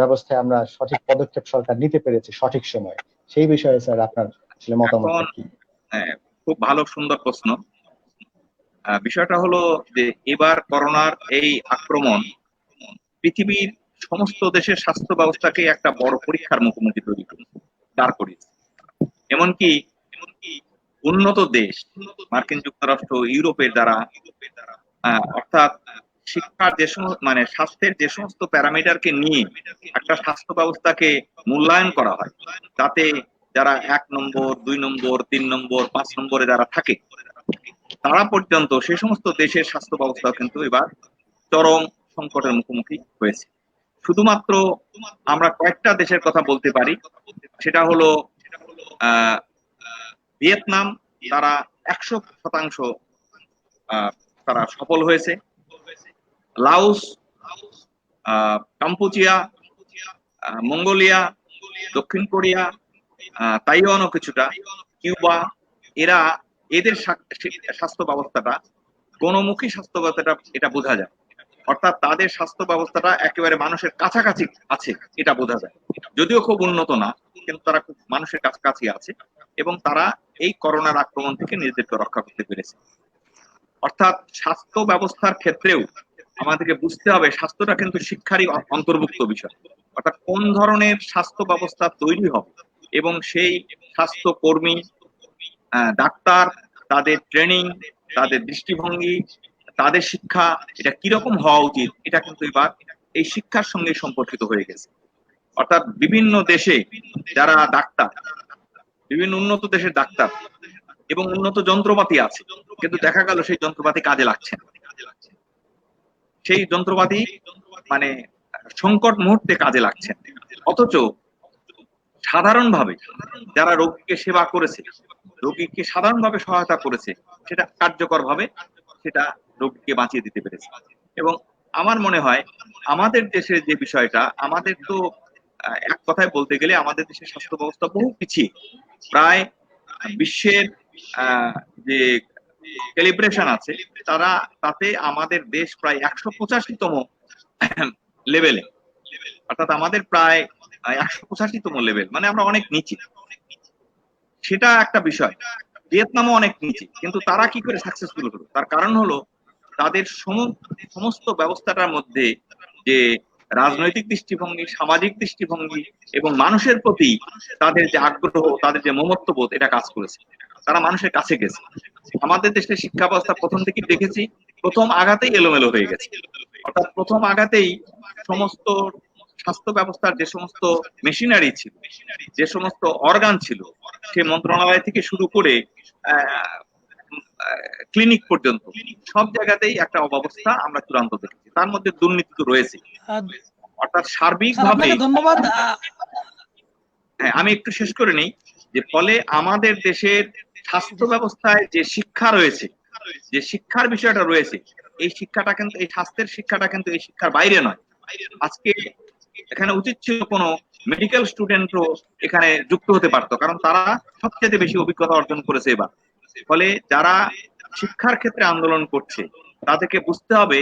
ব্যবস্থায় আমরা সঠিক পদক্ষেপ সরকার নিতে পেরেছে সঠিক সময়ে? সেই বিষয়ে স্যার আপনার আসলে মতামতটা কি? খুব ভালো, সুন্দর প্রশ্ন। বিষয়টা হলো যে এবার করোনার এই আক্রমণ পৃথিবীর সমস্ত দেশের স্বাস্থ্য ব্যবস্থাকে একটা বড় পরীক্ষার মুখোমুখি তৈরি করেছে, দাঁড় করিয়েছে। এমনকি উন্নত দেশ মার্কিন যুক্তরাষ্ট্র, ইউরোপের দ্বারা অর্থাৎ শিক্ষার যে মানে স্বাস্থ্যের যে সমস্ত প্যারামিটারকে নিয়ে একটা স্বাস্থ্য ব্যবস্থাকে মূল্যায়ন করা হয়, তাতে যারা 1 নম্বর 2 নম্বর 3 নম্বর 5 নম্বরে যারা থাকে তারা পর্যন্ত সে সমস্ত দেশের স্বাস্থ্য ব্যবস্থা কিন্তু এবার চরম সংকটের মুখোমুখি হয়েছে। শুধুমাত্র আমরা কয়েকটা দেশের কথা বলতে পারি, সেটা হলো ভিয়েতনাম, তারা 100% তারা সফল হয়েছে। লাওস, কাম্পুচিয়া, মঙ্গোলিয়া, দক্ষিণ কোরিয়া, তাইওয়ানও কিছুটা, কিউবা, এদের স্বাস্থ্য ব্যবস্থাটা গণমুখী স্বাস্থ্য ব্যবস্থাটা এটা বোঝা যায়। অর্থাৎ তাদের স্বাস্থ্য ব্যবস্থাটা একেবারে মানুষের কাছাকাছি আছে, এটা বোঝা যায়। যদিও খুব উন্নত না, কিন্তু তারা খুব মানুষের কাছাকাছি আছে এবং তারা এই করোনার আক্রমণ থেকে নিজেদেরকে রক্ষা করতে পেরেছে। অর্থাৎ স্বাস্থ্য ব্যবস্থার ক্ষেত্রেও আমাদেরকে বুঝতে হবে স্বাস্থ্যটা কিন্তু শিক্ষারই অন্তর্ভুক্ত বিষয়। অর্থাৎ কোন ধরনের স্বাস্থ্য ব্যবস্থা তৈরি হবে এবং সেই স্বাস্থ্য কর্মী, ডাক্তার, তাদের ট্রেনিং, তাদের দৃষ্টিভঙ্গি, তাদের শিক্ষা এটা কিরকম হওয়া উচিত, এটা কিন্তু এবার এই শিক্ষার সঙ্গে সম্পর্কিত হয়ে গেছে। অর্থাৎ বিভিন্ন দেশে যারা ডাক্তার, বিভিন্ন উন্নত দেশের ডাক্তার এবং উন্নত যন্ত্রপাতি আছে, কিন্তু দেখা গেল সেই যন্ত্রপাতি কাজে লাগছে না। সেই যন্ত্রপাতি মানে সংকট মুহূর্তে কাজে লাগছে না। অথচ সাধারণভাবে যারা রোগীকে সেবা করেছে, রোগীকে সাধারণভাবে সহায়তা করেছে, সেটা কার্যকরভাবে সেটা রোগীকে বাঁচিয়ে দিতে পেরেছে। এবং আমার মনে হয় আমাদের দেশের যে বিষয়টা, আমাদের তো এক কথায় বলতে গেলে আমাদের দেশের স্বাস্থ্য ব্যবস্থা বহু পিছিয়ে, প্রায় বিশ্বের যে ক্যালিব্রেশন আছে তারা তাতে আমাদের দেশ প্রায় 185তম লেভেলে, অর্থাৎ আমাদের প্রায় 185তম লেভেল, মানে আমরা অনেক নিচে। সেটা একটা বিষয়। ভিয়েতনামও অনেক নিচে, কিন্তু তারা কি করে সাকসেসফুল হলো? তার কারণ হলো তাদের সমস্ত ব্যবস্থাটার মধ্যে যে রাজনৈতিক দৃষ্টিভঙ্গি, সামাজিক দৃষ্টিভঙ্গি এবং মানুষের প্রতি তাদের যে আগ্রহ, তাদের যে মমত্ববোধ, এটা কাজ করেছে। তারা মানুষের কাছে গেছে। আমাদের দেশের শিক্ষা ব্যবস্থা প্রথম থেকেই দেখেছি প্রথম আঘাতেই এলোমেলো হয়ে গেছে। অর্থাৎ প্রথম আঘাতেই সমস্ত স্বাস্থ্য ব্যবস্থার যে সমস্ত মেশিনারি ছিল, যে সমস্ত অর্গান ছিল, সে মন্ত্রণালয় থেকে শুরু করে ক্লিনিক পর্যন্ত সব জায়গাতেই একটা অব্যবস্থা আমরা চূড়ান্ত দেখেছি। তার মধ্যে দুর্নীতি তো রয়েছে। অর্থাৎ সার্বিকভাবে ধন্যবাদ। হ্যাঁ, আমি একটু শেষ করে নেই। যে ফলে আমাদের দেশের স্বাস্থ্য ব্যবস্থায় যে শিক্ষা রয়েছে, যে শিক্ষার বিষয়টা রয়েছে, এই শিক্ষাটা কিন্তু, এই স্বাস্থ্যের শিক্ষাটা কিন্তু এই শিক্ষার বাইরে নয়। আজকে এখানে উচিত ছিল কোনো মেডিকেল স্টুডেন্টও এখানে যুক্ত হতে পারতো, কারণ তারা সবচেয়ে বেশি অভিজ্ঞতা অর্জন করেছে এবার। ফলে যারা শিক্ষার ক্ষেত্রে আন্দোলন করছে তাদেরকে বুঝতে হবে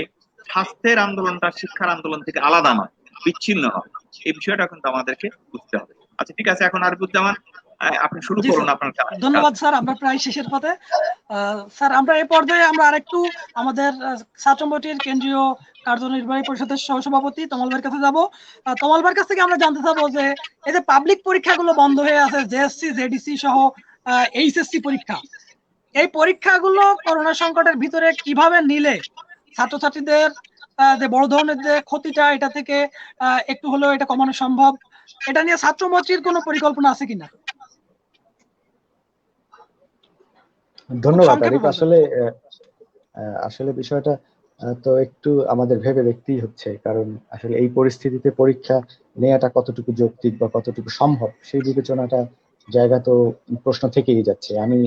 স্বাস্থ্যের আন্দোলনটা শিক্ষার আন্দোলন থেকে আলাদা নয়, বিচ্ছিন্ন নয়। এই বিষয়টা কিন্তু আমাদেরকে বুঝতে হবে। আচ্ছা, ঠিক আছে, এখন আরিফুজ্জামান আপনি শুরু করুন আপনার। ধন্যবাদ স্যার, আমরা প্রায় শেষের পথে। স্যার, আমরা এই পর্যায়ে আমরা আরেকটু আমাদের ছাত্র মোটির কেন্দ্রীয় কার্যনির্বাহী পরিষদের সহসভাপতি তমাল ভাইয়ের কাছে যাব। তমাল ভাইয়ের কাছ থেকে আমরা জানতে চাবো যে এই যে পাবলিক পরীক্ষাগুলো বন্ধ হয়ে আছে, জেএসসি, জেডিসি সহ এইচএসসি পরীক্ষা, এই পরীক্ষাগুলো করোনা সংকটের ভিতরে কিভাবে নিলে ছাত্রছাত্রীদের যে বড় ধরনের যে ক্ষতিটা, এটা থেকে একটু হলেও এটা কমানো সম্ভব, এটা নিয়ে ছাত্র মোটির কোনো পরিকল্পনা আছে কিনা? ধন্যবাদ আরিফ। আসলে বিষয়টা তো একটু আমাদের ভেবে দেখতেই হচ্ছে, কারণ আসলে এই পরিস্থিতিতে পরীক্ষা নেওয়াটা কতটুকু যৌক্তিক বা কতটুকু সম্ভব, সেই বিবেচনাটা জায়গা তো প্রশ্ন থেকেই যাচ্ছে। আমি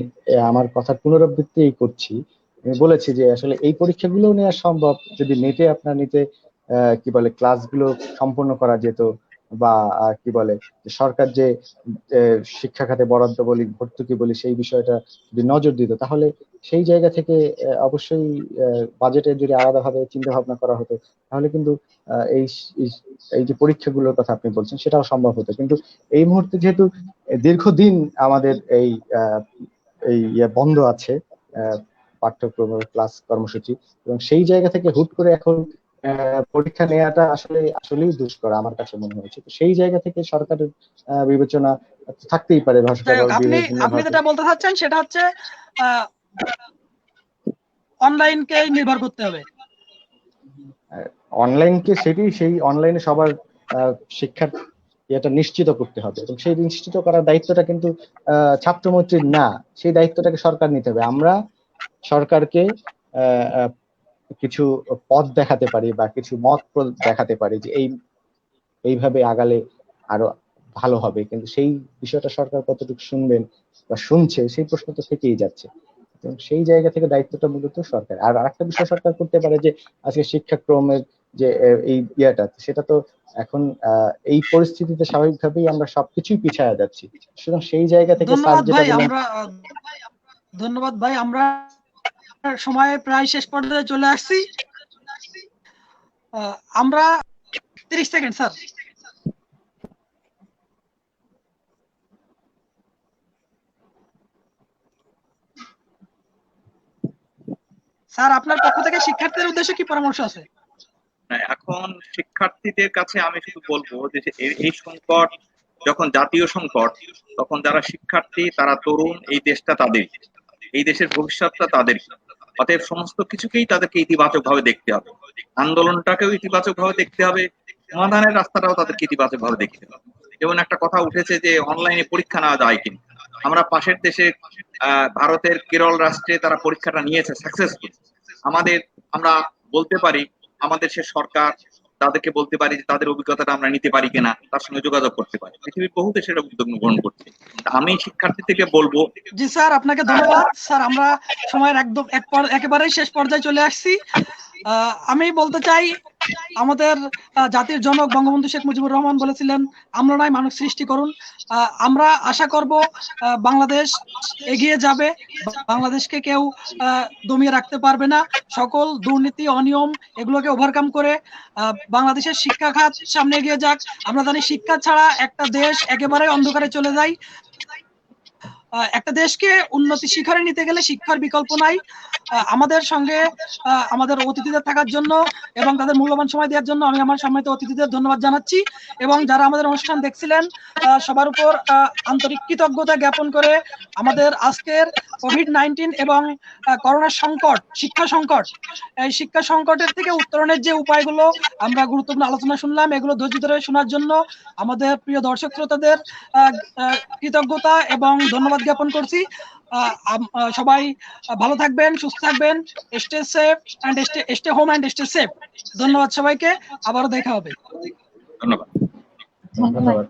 আমার কথার পুনরাবৃত্তি করছি। আমি বলেছি যে আসলে এই পরীক্ষাগুলো নেওয়া সম্ভব যদি নেটে আপনার নিতে কি বলে ক্লাসগুলো সম্পন্ন করা যেত, বা কি বলে সরকার যে শিক্ষা খাতে বরাদ্দ বলি, ভর্তুকি বলি, সেই বিষয়টা যদি নজর দিত, তাহলে সেই জায়গা থেকে অবশ্যই বাজেটে যদি আলাদাভাবে চিন্তা ভাবনা করা হতো, তাহলে কিন্তু এই এই যে পরীক্ষাগুলোর কথা আপনি বলছেন সেটাও সম্ভব হতো। কিন্তু এই মুহূর্তে যেহেতু দীর্ঘদিন আমাদের এই বন্ধ আছে পাঠ্যক্রম ক্লাস কর্মসূচি, এবং সেই জায়গা থেকে হুট করে এখন পরীক্ষা নেওয়াটা আসলেই দুষ্কর আমার কাছে মনে হয়েছে। তো সেই জায়গা থেকে সরকারের বিবেচনা থাকতেই পারে। আপনি যেটা বলতে চাচ্ছেন সেটা হচ্ছে অনলাইনকে নির্ভর করতে হবে, অনলাইনকে, সেই অনলাইনে সবার শিক্ষার এটা নিশ্চিত করতে হবে, এবং সেই নিশ্চিত করার দায়িত্বটা কিন্তু ছাত্রমৈত্রীর না, সেই দায়িত্বটাকে সরকার নিতে হবে। আমরা সরকারকে কিছু পথ দেখাতে পারি বা কিছু মত দেখাতে পারি যে এইভাবে আগালে আরো ভালো হবে, কিন্তু সেই বিষয়টা সরকার কতটুকু শুনবেন বা শুনছে সেই প্রশ্ন তো থেকেই যাচ্ছে। এবং সেই জায়গা থেকে দায়িত্বটা মূলত সরকার। আর আরেকটা বিষয় সরকার করতে পারে যে আজকে শিক্ষাক্রমের যে এই ইয়েটা, সেটা তো এখন এই পরিস্থিতিতে স্বাভাবিকভাবেই আমরা সবকিছুই পিছায়া যাচ্ছি। সুতরাং সেই জায়গা থেকে ধন্যবাদ ভাই, আমরা সময় প্রায় শেষ পর্যায়ে চলে আসছি। আমরা 30 সেকেন্ড স্যার। স্যার, আপনার পক্ষ থেকে শিক্ষার্থীদের উদ্দেশ্যে কি পরামর্শ আছে? এখন শিক্ষার্থীদের কাছে আমি শুধু বলবো যে এই সংকট যখন জাতীয় সংকট, তখন যারা শিক্ষার্থী, তারা তরুণ, এই দেশটা তাদের, এই দেশের ভবিষ্যৎটা তাদের। অতএব সমস্ত কিছুকেই তাদেরকে ইতিবাচক ভাবে দেখতে হবে, আন্দোলনটাকেও ইতিবাচক ভাবে দেখতে হবে, সমাধানের রাস্তাটাও তাদেরকে ইতিবাচক ভাবে দেখতে হবে। যেমন একটা কথা উঠেছে যে অনলাইনে পরীক্ষা নেওয়া যায় কিনা। আমরা পাশের দেশে ভারতের কেরল রাষ্ট্রে তারা পরীক্ষাটা নিয়েছে সাকসেসফুল। আমরা বলতে পারি, আমাদের সে সরকার তাদেরকে বলতে পারি যে তাদের অভিজ্ঞতাটা আমরা নিতে পারি কিনা, তার সঙ্গে যোগাযোগ করতে পারি। পৃথিবীর বহু দেশের উদ্যোগ গ্রহণ করছে। আমি শিক্ষার্থী থেকে বলবো। জি স্যার, আপনাকে ধন্যবাদ স্যার। আমরা সময়ের একদম একেবারেই শেষ পর্যায়ে চলে আসছি। আমি বলতে চাই, আমাদের জাতির জনক বঙ্গবন্ধু শেখ মুজিবুর রহমান বলেছিলেন, আমরা নয় মানুষ সৃষ্টি করুন। আমরা আশা করব বাংলাদেশ এগিয়ে যাবে, বাংলাদেশকে কেউ দমিয়ে রাখতে পারবে না। সকল দুর্নীতি অনিয়ম এগুলোকে ওভারকাম করে বাংলাদেশের শিক্ষা খাত সামনে এগিয়ে যাক। আমরা জানি শিক্ষা ছাড়া একটা দেশ একেবারে অন্ধকারে চলে যায়। একটা দেশকে উন্নতি শিখরে নিতে গেলে শিক্ষার বিকল্প নাই। আমাদের সঙ্গে আমাদের অতিথিদের থাকার জন্য এবং তাদের মূল্যবান সময় দেওয়ার জন্য আমি আমার সম্মানিত অতিথিদের ধন্যবাদ জানাচ্ছি, এবং যারা আমাদের অনুষ্ঠান দেখছিলেন সবার উপর আন্তরিক কৃতজ্ঞতা জ্ঞাপন করে আমাদের আজকের কোভিড-19 এবং করোনার সংকট, শিক্ষা সংকট, এই শিক্ষা সংকটের থেকে উত্তরণের যে উপায়গুলো আমরা গুরুত্বপূর্ণ আলোচনা শুনলাম, এগুলো ধৈর্য ধরে শোনার জন্য আমাদের প্রিয় দর্শক শ্রোতাদের কৃতজ্ঞতা এবং ধন্যবাদ জ্ঞাপন করছি। সবাই ভালো থাকবেন, সুস্থ থাকবেন, stay safe and stay home and stay safe. ধন্যবাদ সবাইকে, আবারও দেখা হবে। ধন্যবাদ। ধন্যবাদ।